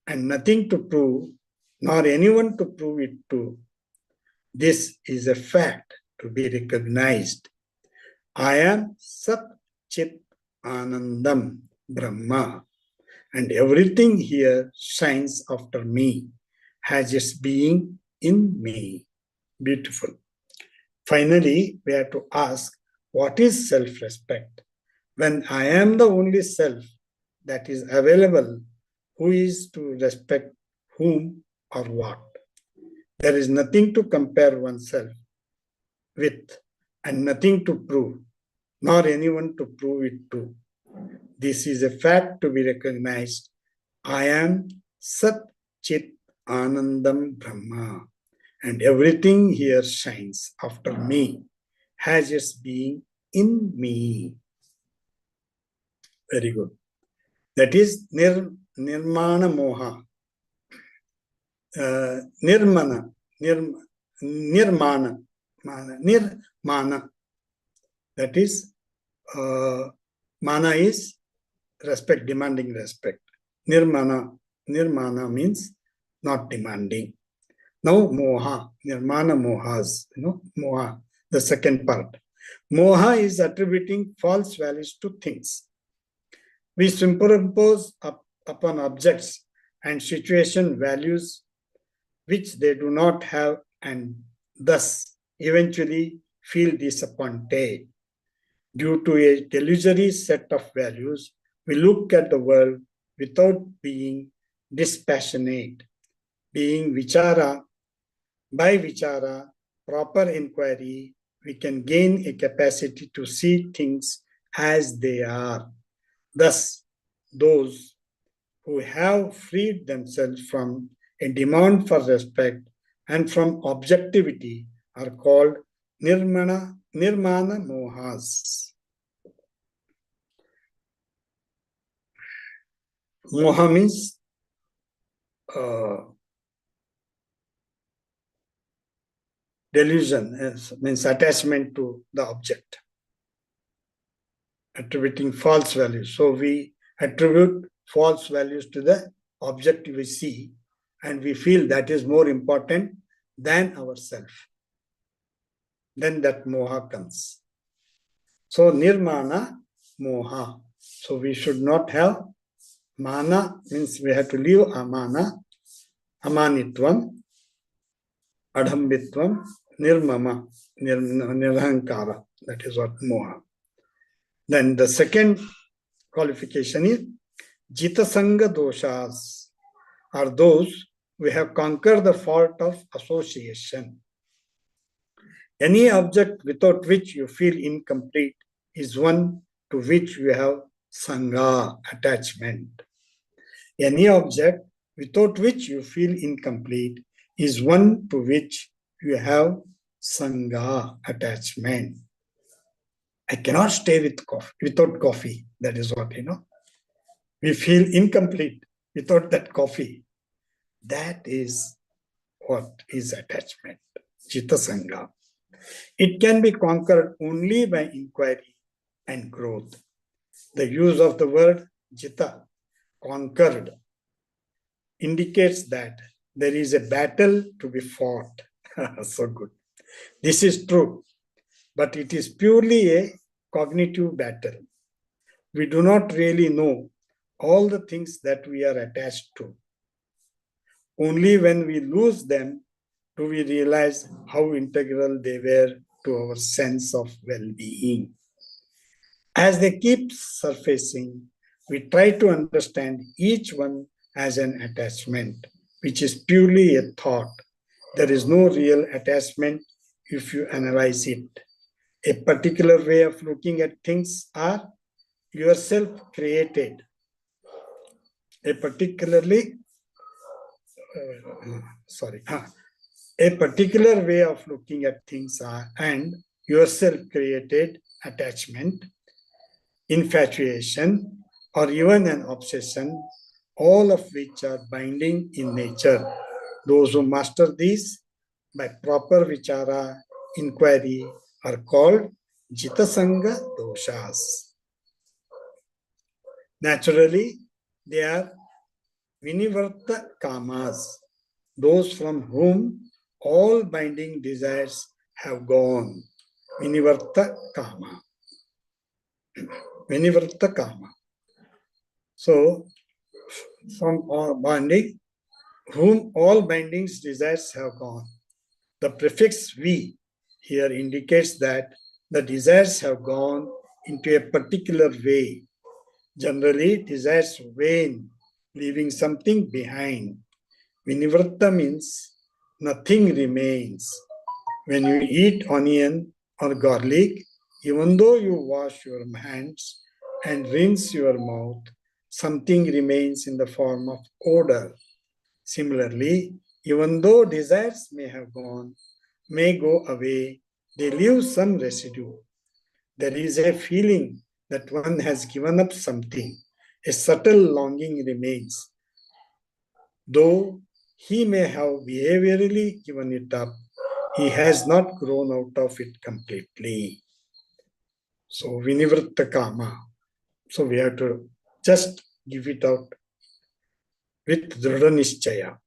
and nothing to prove, nor anyone to prove it to. This is a fact to be recognized. I am Sat Chit Anandam Brahma, and everything here shines after me, has its being in me. Beautiful. Finally, we have to ask, what is self-respect? When I am the only self that is available, who is to respect whom or what? There is nothing to compare oneself with and nothing to prove, nor anyone to prove it to. This is a fact to be recognized. I am Sat Chit Anandam Brahma, and everything here shines after me, has its being in me. Very good. That is Nirmana Moha. Nirmana. Nirmana. Nirmana. That is, mana is respect, demanding respect. Nirmana means not demanding. Now moha, nirmana mohas, moha, the second part. Moha is attributing false values to things. We superimpose upon objects and situation values which they do not have, and thus eventually feel disappointed. Due to a delusory set of values, we look at the world without being dispassionate. Being vichara, by vichara, proper inquiry, we can gain a capacity to see things as they are. Thus, those who have freed themselves from a demand for respect and from objectivity are called nirmana mohas. Moha means delusion, means attachment to the object, attributing false values. So we attribute false values to the object we see, and we feel that is more important than ourselves. Then that moha comes. So nirmana moha. So we should not have mana, means we have to leave amana, amanitvam, adhambitvam, nirmama, nirahankara. That is what moha. Then the second qualification is Jita Sangha doshas, are those who have conquered the fault of association. Any object without which you feel incomplete is one to which you have Sangha, attachment. Any object without which you feel incomplete is one to which you have Sangha, attachment. I cannot stay without coffee. That is what, We feel incomplete without that coffee. That is what is attachment, Jita Sangha. It can be conquered only by inquiry and growth. The use of the word Jita, conquered, indicates that there is a battle to be fought. So good. This is true, but it is purely a cognitive battle. We do not really know all the things that we are attached to. Only when we lose them do we realize how integral they were to our sense of well-being. As they keep surfacing, we try to understand each one as an attachment, which is purely a thought. There is no real attachment if you analyze it. A particular way of looking at things are yourself created. A particular way of looking at things are and yourself created attachment, infatuation, or even an obsession, all of which are binding in nature. Those who master these by proper vichara, inquiry, are called Jitasanga doshas. Naturally, they are Vinivarta kamas, those from whom all binding desires have gone. Vinivarta kama. Vinivarta kama. So, from all binding, whom all bindings desires have gone. The prefix vi here indicates that the desires have gone into a particular way. Generally, desires wane, leaving something behind. Vinivrtta means nothing remains. When you eat onion or garlic, even though you wash your hands and rinse your mouth, something remains in the form of odor. Similarly, even though desires may go away, they leave some residue. There is a feeling that one has given up something. A subtle longing remains. Though he may have behaviorally given it up, he has not grown out of it completely. So, Vinivritta Kama. So, we have to just give it out with Dhrudha Nischaya.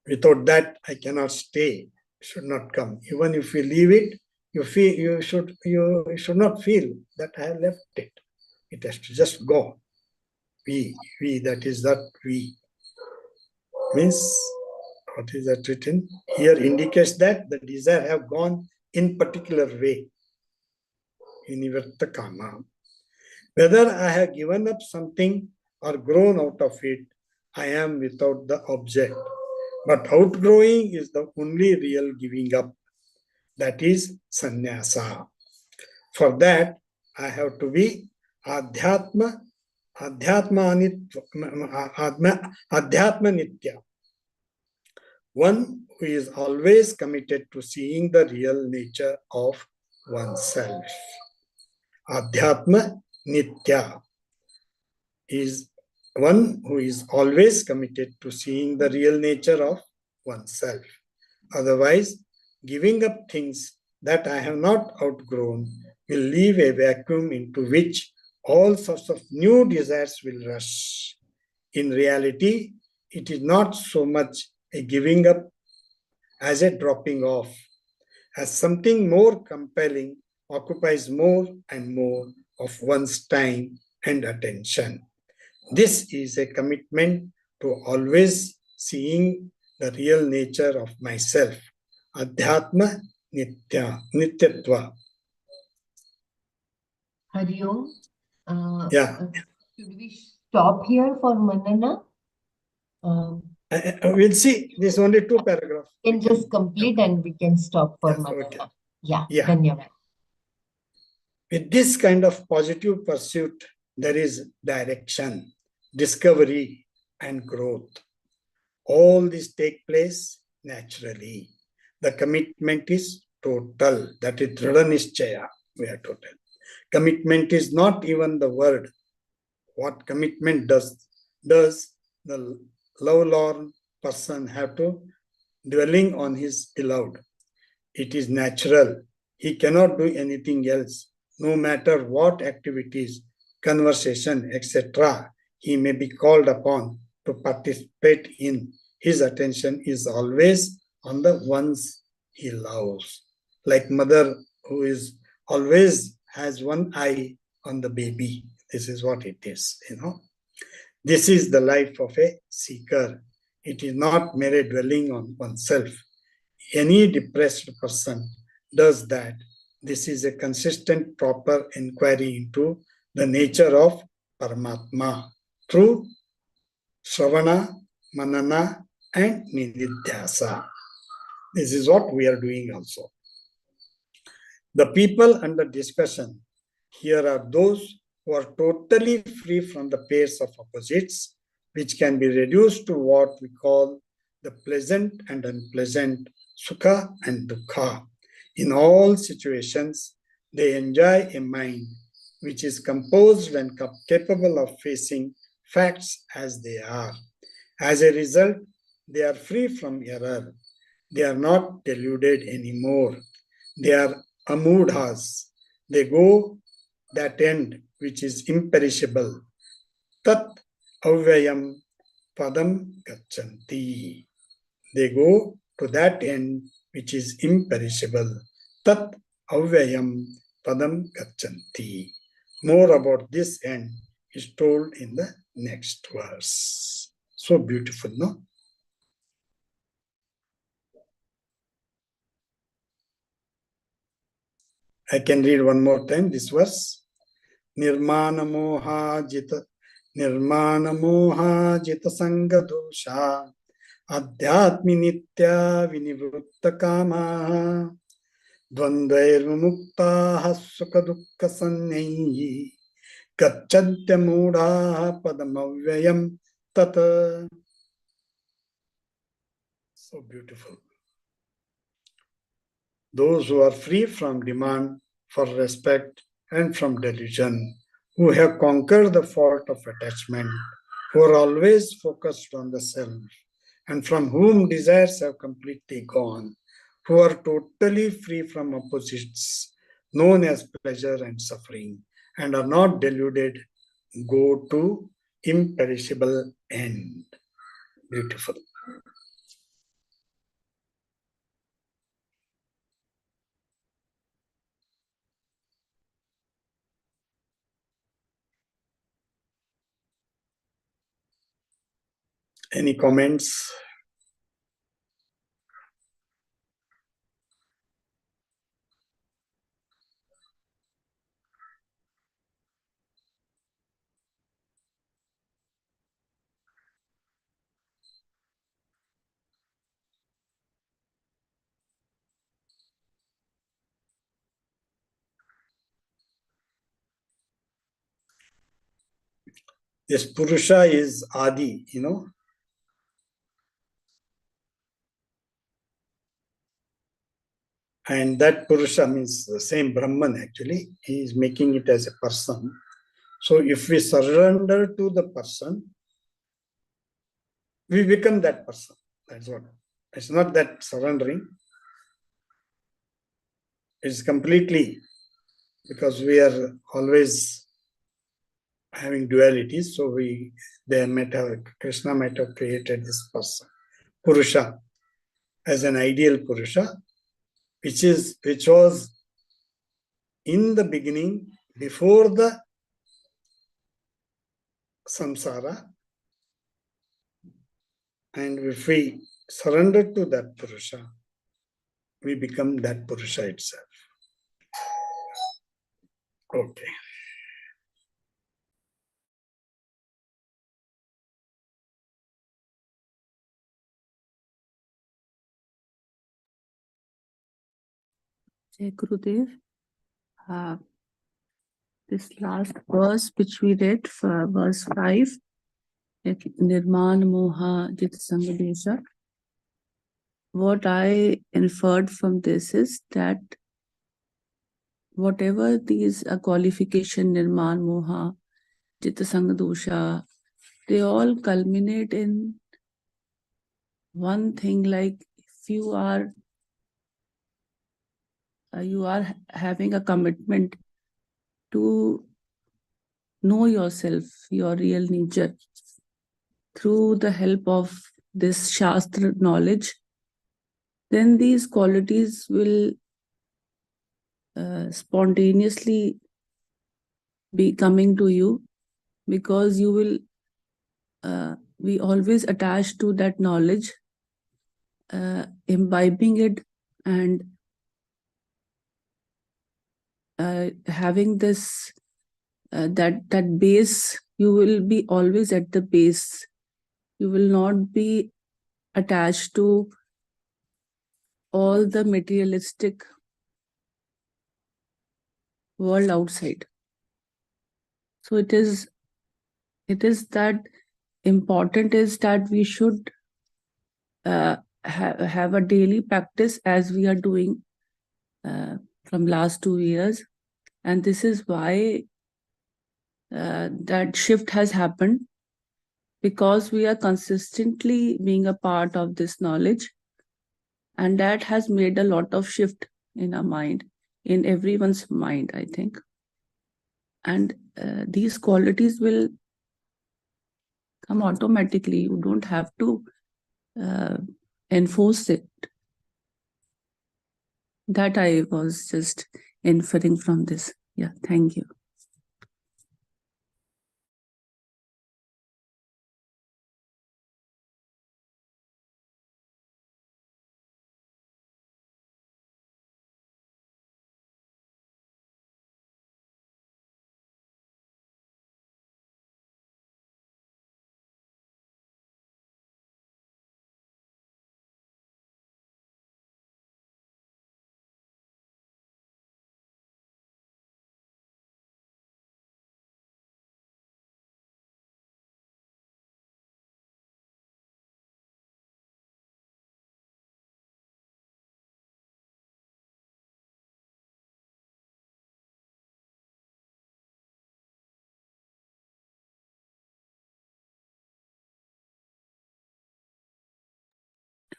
Without that, I cannot stay. Should not come. Even if you leave it, you should not feel that I have left it. It has to just go. We, that is that we. Means, what is that written? Here indicates that the desire have gone in particular way. Inivarta kama. Whether I have given up something or grown out of it, I am without the object. But outgrowing is the only real giving up. That is sannyasa. For that, I have to be adhyatma nitya. One who is always committed to seeing the real nature of oneself. Adhyatma nitya is one who is always committed to seeing the real nature of oneself. Otherwise, giving up things that I have not outgrown will leave a vacuum into which all sorts of new desires will rush. In reality, it is not so much a giving up as a dropping off, as something more compelling occupies more and more of one's time and attention. This is a commitment to always seeing the real nature of myself. Adhyatma nityatva. Hari Om. Yeah. Should we stop here for Manana? We'll see. There's only 2 paragraphs. We can just complete and we can stop for Yes, Manana. okay. Yeah, Yeah. Dhanyavad. With this kind of positive pursuit, there is direction, discovery, and growth. All these take place naturally. The commitment is total. That is Dridhanishchaya, we are total. Commitment is not even the word. What commitment does the lovelorn person have to dwelling on his beloved? It is natural. He cannot do anything else, no matter what activities, conversation, etc. he may be called upon to participate in. His attention is always on the ones he loves. Like mother who is always has one eye on the baby. This is what it is. This is the life of a seeker. It is not mere dwelling on oneself. Any depressed person does that. This is a consistent, proper inquiry into the nature of Paramatma through Shravana, Manana, and Nididhyasa. This is what we are doing also. The people under discussion here are those who are totally free from the pairs of opposites, which can be reduced to what we call the pleasant and unpleasant, sukha and dukkha. In all situations, they enjoy a mind which is composed and capable of facing facts as they are. As a result, they are free from error. They are not deluded anymore. They are amudhas. They go that end which is imperishable. Tat avyayam padam gachanti. They go to that end which is imperishable. Tat avyayam padam gachanti. More about this end is told in the next verse. So beautiful, no? I can read one more time this verse. Nirmana moha jita sanga dosha adhyatmi nitya vinivrutta kamaha dvandair muktaha sukha dukkha sannyayi gacchantya mudha padamavyayam tata. So beautiful. Those who are free from demand for respect and from delusion, who have conquered the fault of attachment, who are always focused on the self, and from whom desires have completely gone, who are totally free from opposites, known as pleasure and suffering, and are not deluded, go to imperishable end. Beautiful. Any comments? This Purusha is Adi. And that Purusha means the same Brahman actually. He is making it as a person. So if we surrender to the person, we become that person. That's what. It's not that surrendering. It's completely because we are always having dualities. So Krishna might have created this person, Purusha, as an ideal Purusha, which was in the beginning before the samsara. And if we surrender to that Purusha, we become that Purusha itself. Okay. Jai Gurudev. this last verse which we read, for verse 5, Nirman Moha Jit Sangadesha. What I inferred from this is that whatever these qualification, Nirman Moha, Jita Sangadosha, they all culminate in one thing, like if you are having a commitment to know yourself, your real nature, through the help of this Shastra knowledge, then these qualities will spontaneously be coming to you, because you will be always attached to that knowledge, imbibing it, and having this that base. You will be always at the base. You will not be attached to all the materialistic world outside. So it is that important is that we should have a daily practice, as we are doing from last 2 years, and this is why that shift has happened, because we are consistently being a part of this knowledge, and that has made a lot of shift in our mind, in everyone's mind, I think. And these qualities will come automatically. You don't have to enforce it. That I was just inferring from this. Yeah, thank you.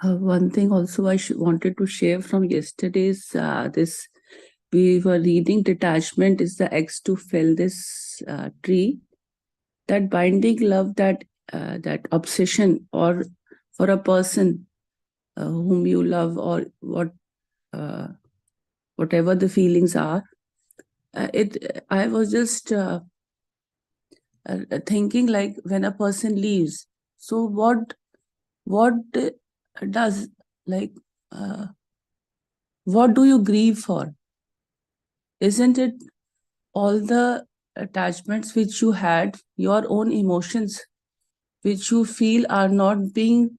One thing also I wanted to share from yesterday's this, we were reading detachment is the axe to fell this tree. That binding love, that obsession, or for a person whom you love, or whatever the feelings are, I was just thinking, like, when a person leaves, so what does, like, what do you grieve for? Isn't it all the attachments which you had, your own emotions, which you feel are not being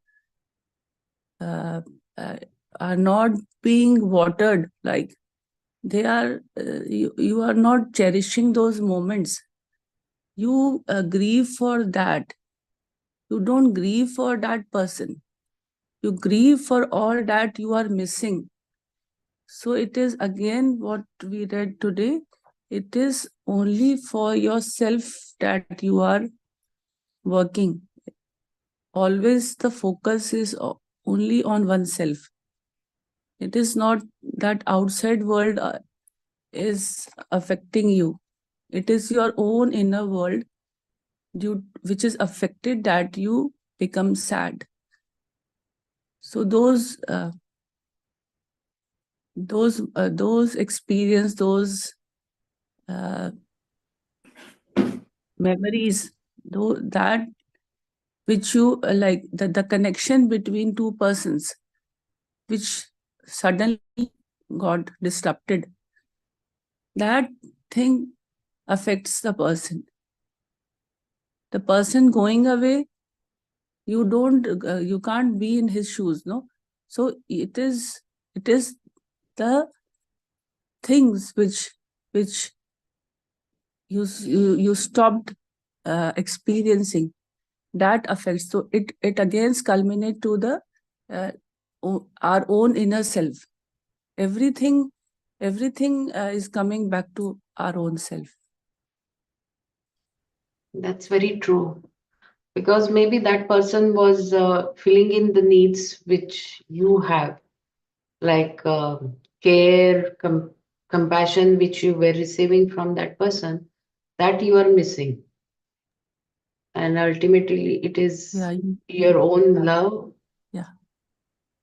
uh, uh, watered, like they are, you are not cherishing those moments. You grieve for that. You don't grieve for that person. You grieve for all that you are missing. So it is again what we read today. It is only for yourself that you are working. Always the focus is only on oneself. It is not that outside world is affecting you. It is your own inner world which is affected, that you become sad. So those experience, those memories, though, that which you like, the connection between two persons, which suddenly got disrupted, that thing affects the person. The person going away, you can't be in his shoes, no. So it is the things which you stopped experiencing. That affects. So it again culminate to the our own inner self. Everything is coming back to our own self. That's very true. Because maybe that person was filling in the needs which you have, like care, compassion, which you were receiving from that person, that you are missing. And ultimately, it is Yeah. your own love Yeah.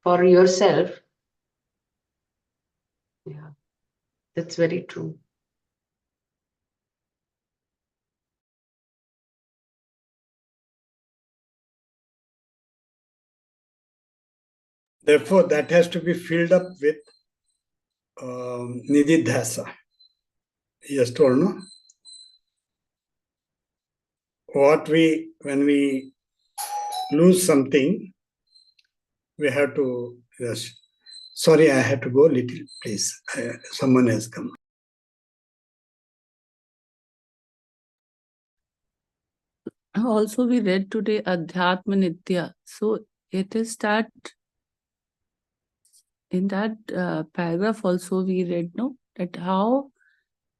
for yourself. Yeah, that's very true. Therefore, that has to be filled up with nididhasa. He has told, no? When we lose something, we have to, yes. Sorry, I have to go little, please. Someone has come. Also, we read today Adhyatma Nitya. So it is that in that paragraph also we read, no, that how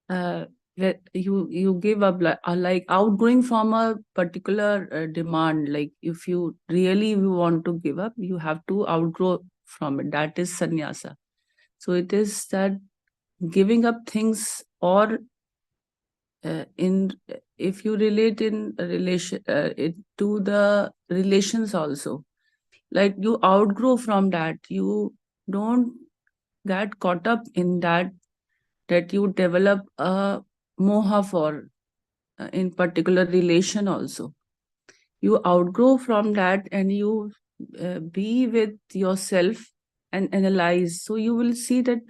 that you give up like outgoing from a particular demand. Like if you really want to give up, you have to outgrow from it. That is sannyasa. So it is that giving up things, or in if you relate in relation it to the relations also, like you outgrow from that. You don't get caught up in that you develop a moha for in particular relation also. You outgrow from that and you be with yourself and analyze. So you will see that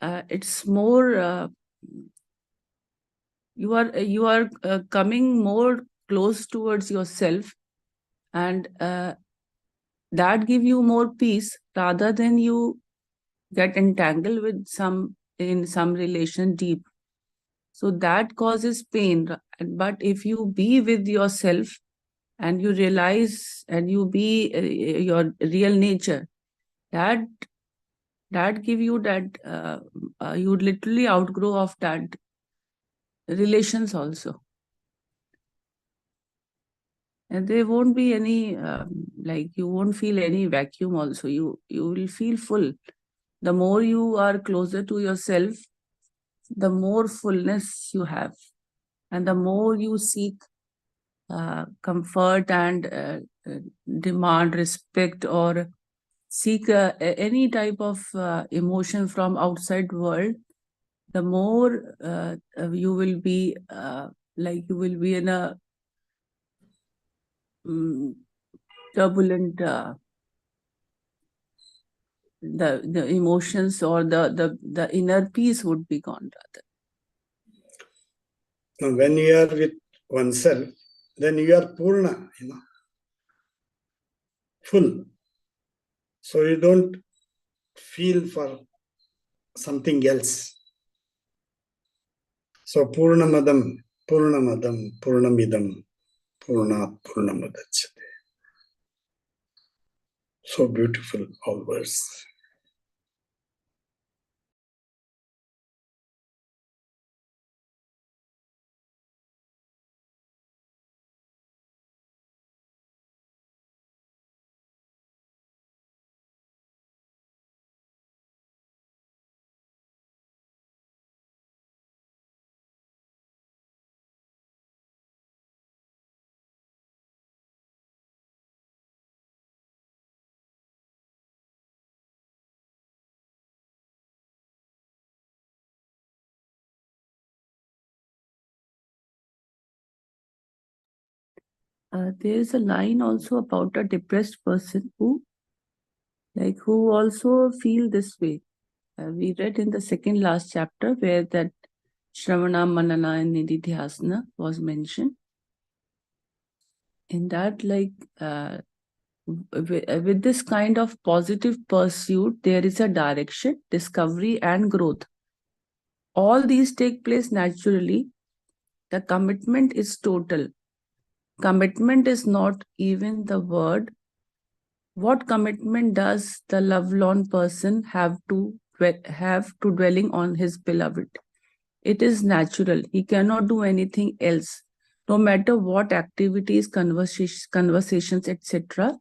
it's more you are coming more close towards yourself, and that give you more peace rather than you get entangled with some relation deep. So that causes pain. But if you be with yourself and you realize and you be your real nature, that give you that you literally outgrow of that relations also. And there won't be any like you won't feel any vacuum also. You will feel full. The more you are closer to yourself, the more fullness you have, and the more you seek comfort and demand respect, or seek any type of emotion from outside world, the more you will be like you will be in a turbulent the emotions, or the inner peace would be gone rather. Now, when you are with oneself, then you are purna, full. So you don't feel for something else. So purnamadam, purnamidam, purnat purnamadachyate. So beautiful, all words. There is a line also about a depressed person who also feel this way. We read in the second last chapter where that Shravana, Manana, and Nididhyasana was mentioned. In that, with this kind of positive pursuit, there is a direction, discovery, and growth. all these take place naturally. The commitment is total. Commitment is not even the word. What commitment does the lovelorn person have to dwelling on his beloved? It is natural. He cannot do anything else. No matter what activities, conversations, etc.,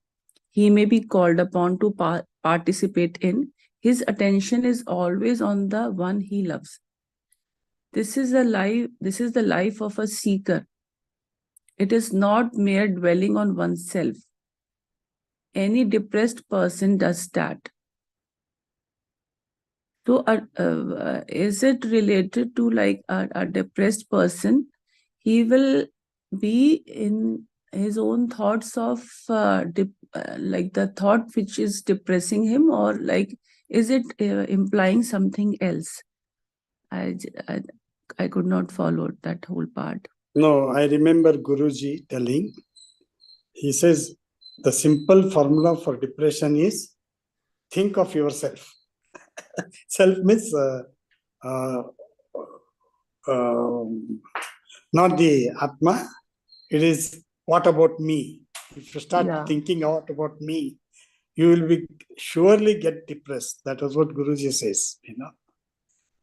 he may be called upon to participate in, his attention is always on the one he loves. This is the life of a seeker. It is not mere dwelling on oneself. Any depressed person does that. So, is it related to like a depressed person? He will be in his own thoughts of like the thought which is depressing him, or like is it implying something else? I could not follow that whole part. No, I remember Guruji telling, he says, the simple formula for depression is think of yourself. Self means uh, not the Atma, it is what about me. If you start thinking what about me, you will be surely get depressed. That is what Guruji says,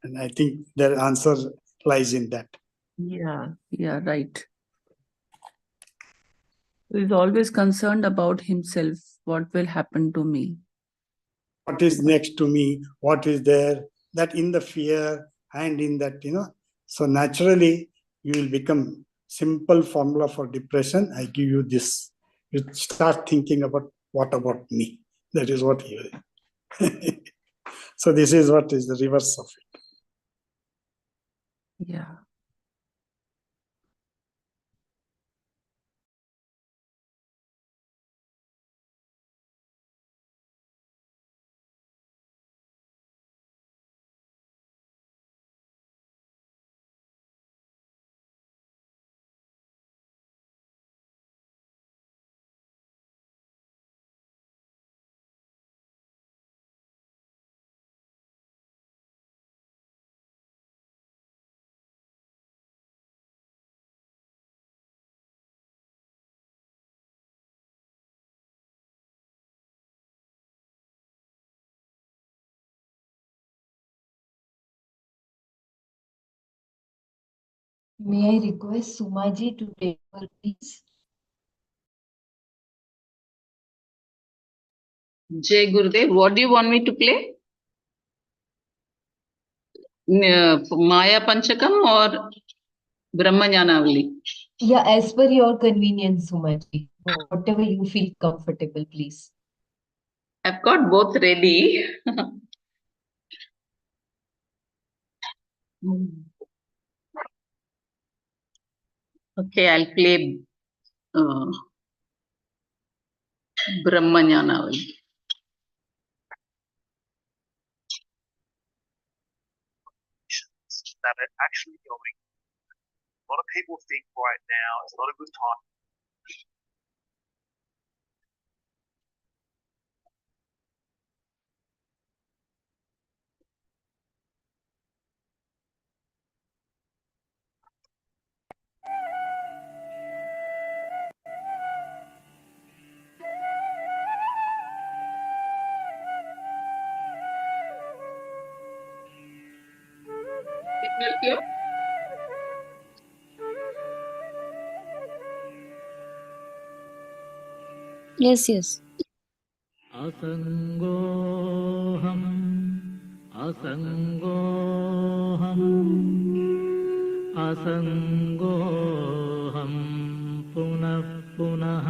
And I think the answer lies in that. Yeah, right. He is always concerned about himself. What will happen to me? What is next to me? What is there? That in the fear and in that, So naturally, you will become simple formula for depression. I give you this. You start thinking about what about me? That is what you will. So this is what is the reverse of it. Yeah. May I request Sumaji to take over, please? Jai Gurudev, what do you want me to play? Maya Panchakam or Brahmanyanavali? Yeah, as per your convenience, Sumaji. Whatever you feel comfortable, please. I've got both ready. Okay, I'll play Brahmanyanavali. That are actually going. A lot of people think right now it's not a good time. Signal here? Yes. असङ्गोऽहम् असङ्गोऽहं पुनः पुनः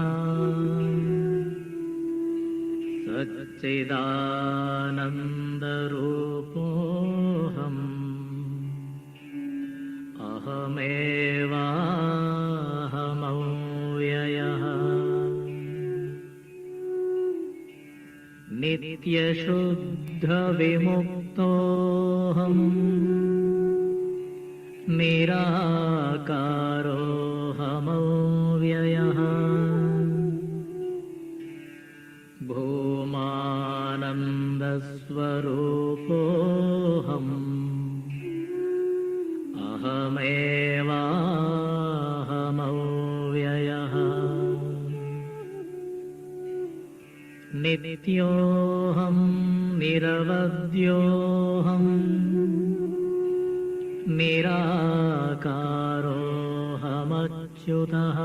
सच्चिदानन्दरूपोऽहम् अहमेवाहमव्ययः नित्यशुद्धविमुक्तोऽहम् निराकारोऽहमव्ययः भूमानन्दस्वरूपोऽहम् अहमेवाहमव्ययः नित्योऽहं निरवध्योऽहं निराकारोऽहमच्युतः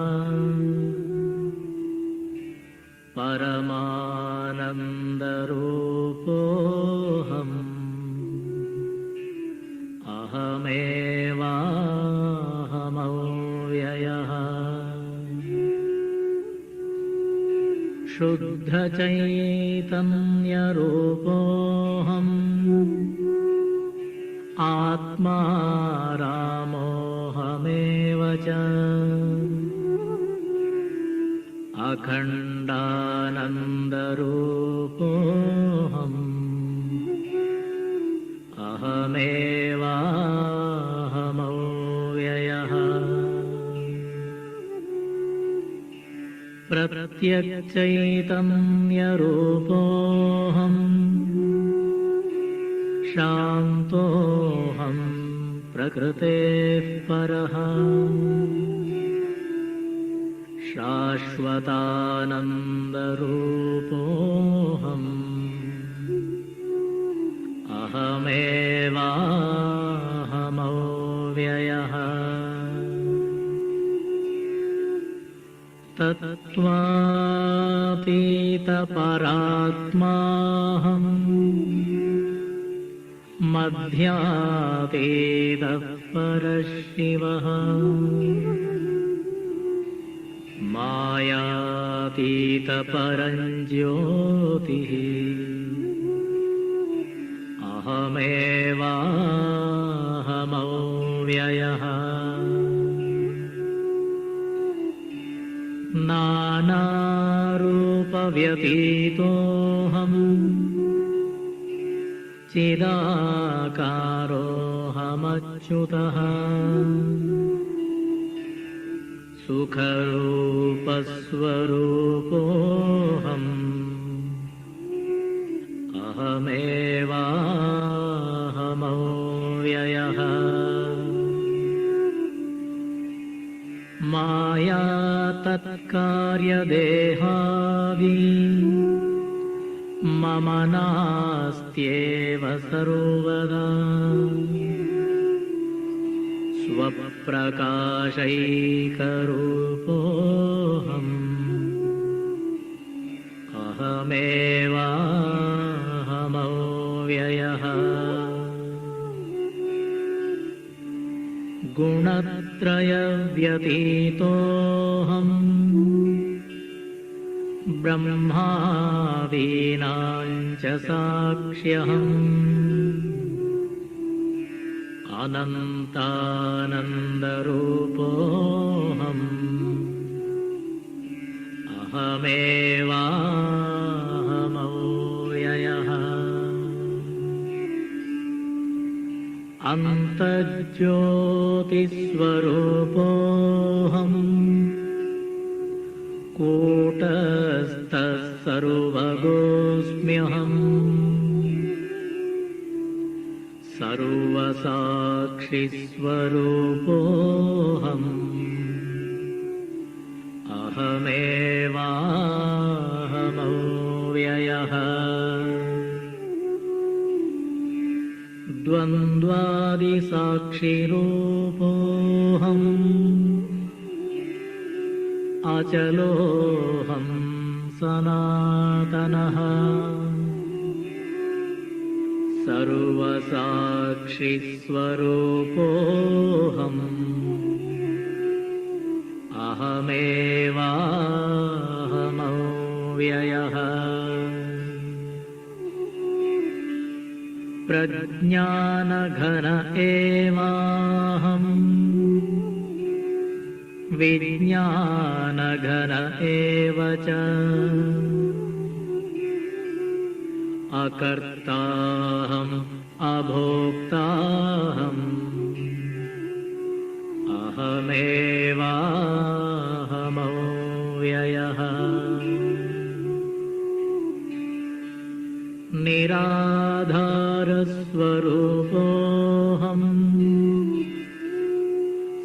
परमानन्दरूपोऽहम् अहमेवाहमव्ययः शुद्धचैतन्यरूपोऽहम् आत्मा रामोऽहमेव च अखण्डानन्दरूपोऽहम् अहमेवाहमव्ययः प्रत्यक्षचैतन्यरूपोऽहम् शान्तोऽहं प्रकृतेः परः शाश्वतानन्दरूपोऽहम् अहमेवाहमव्ययः तत्त्वातीतपरात्माहम् मध्यातीतः परशिवः मायातीतपरञ्ज्योतिः अहमेवाहमव्ययः नानारूपव्यतीतोऽहम् चिदाकारोऽहमच्युतः सुखरूपस्वरूपोऽहम् अहमेवाहमव्ययः माया तत्कार्यदेहादि मम नास्त्येव सर्वदा स्वप्रकाशैकरूपोऽहम् अहमेवाहमव्ययः गुणत्रयव्यतीतोऽहम् ब्रह्मादीनां च साक्ष्यहम् अनन्तानन्दरूपोऽहम् अहमेवाहमव्ययः अन्तर्ज्योतिस्वरूपोऽहम् कूटस्थः सर्वगोऽस्म्यहम् सर्वसाक्षिस्वरूपोऽहम् अहमेवाहमव्ययः द्वन्द्वादिसाक्षिरूपोऽहम् अचलोऽहं सनातनः सर्वसाक्षिस्वरूपोऽहम् अहमेवाहमव्ययः प्रज्ञानघन एवाहम् विज्ञानघन एव च अकर्ताहम् अभोक्ताहम् अहमेवाहमव्ययः निराधारस्वरूपोऽहम्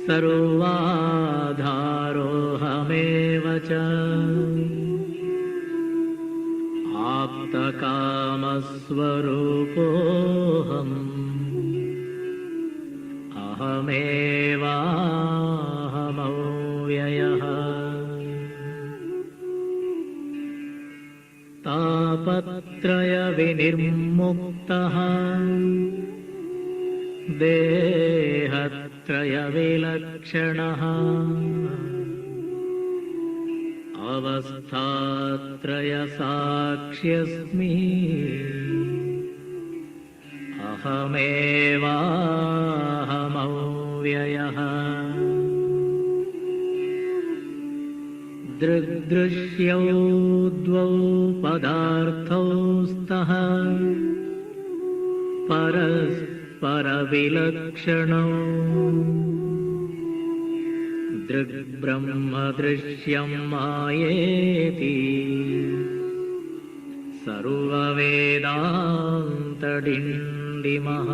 सर्वाधारोऽहमेव च आप्तकामस्वरूपोऽहम् अहमेवाहमव्ययः तापत्रयविनिर्मुक्तः देहत्रयविलक्षणः अवस्थात्रयसाक्ष्यस्मि अहमेवाहमव्ययः दृग्दृश्यौ द्वौ पदार्थौ स्तः परस्परविलक्षणौ दृग्ब्रह्मदृश्यं मायेति सर्ववेदान्तडिण्डिमः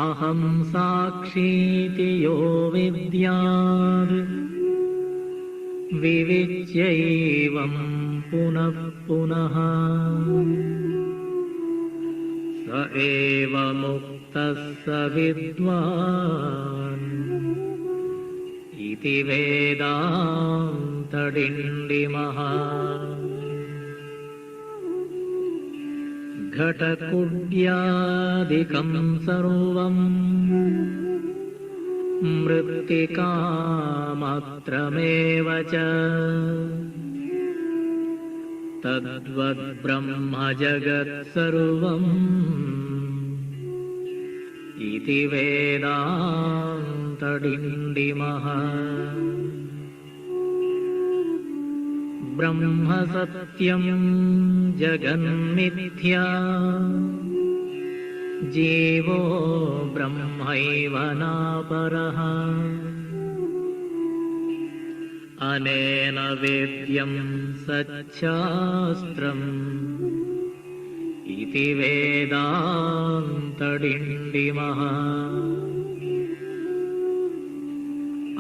अहं साक्षीति यो विद्यात् विविच्यैवं पुनः पुनः स एव मुक्तः स विद्वान् इति वेदान्तडिण्डिमः घटकुड्यादिकं सर्वं मृत्तिकामात्रमेव च तद्वद्ब्रह्म जगत्सर्वम् इति वेदान्तडिण्डिमः ब्रह्म सत्यं जगन्मिथ्या जीवो ब्रह्मैव नापरः अनेन वेद्यं सच्छास्त्रम् इति वेदान्तडिण्डिमः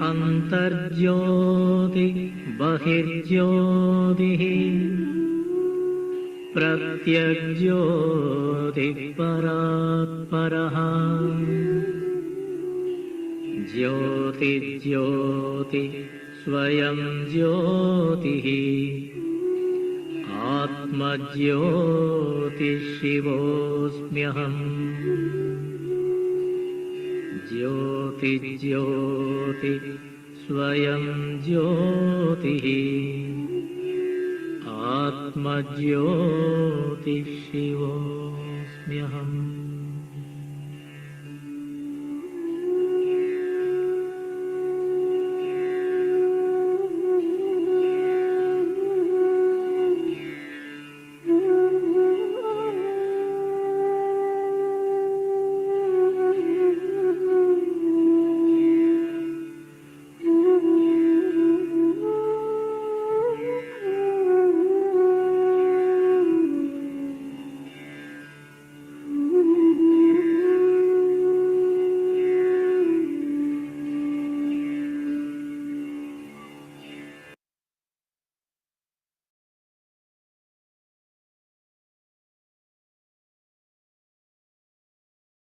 अन्तर्ज्योति बहिर्ज्योतिः प्रत्यग्ज्योतिः परात्परः ज्योतिज्योति स्वयं ज्योतिः आत्मज्योतिशिवोऽस्म्यहम् ज्योतिज्योति स्वयं ज्योतिः आत्मज्योतिशिवोऽस्म्यहम्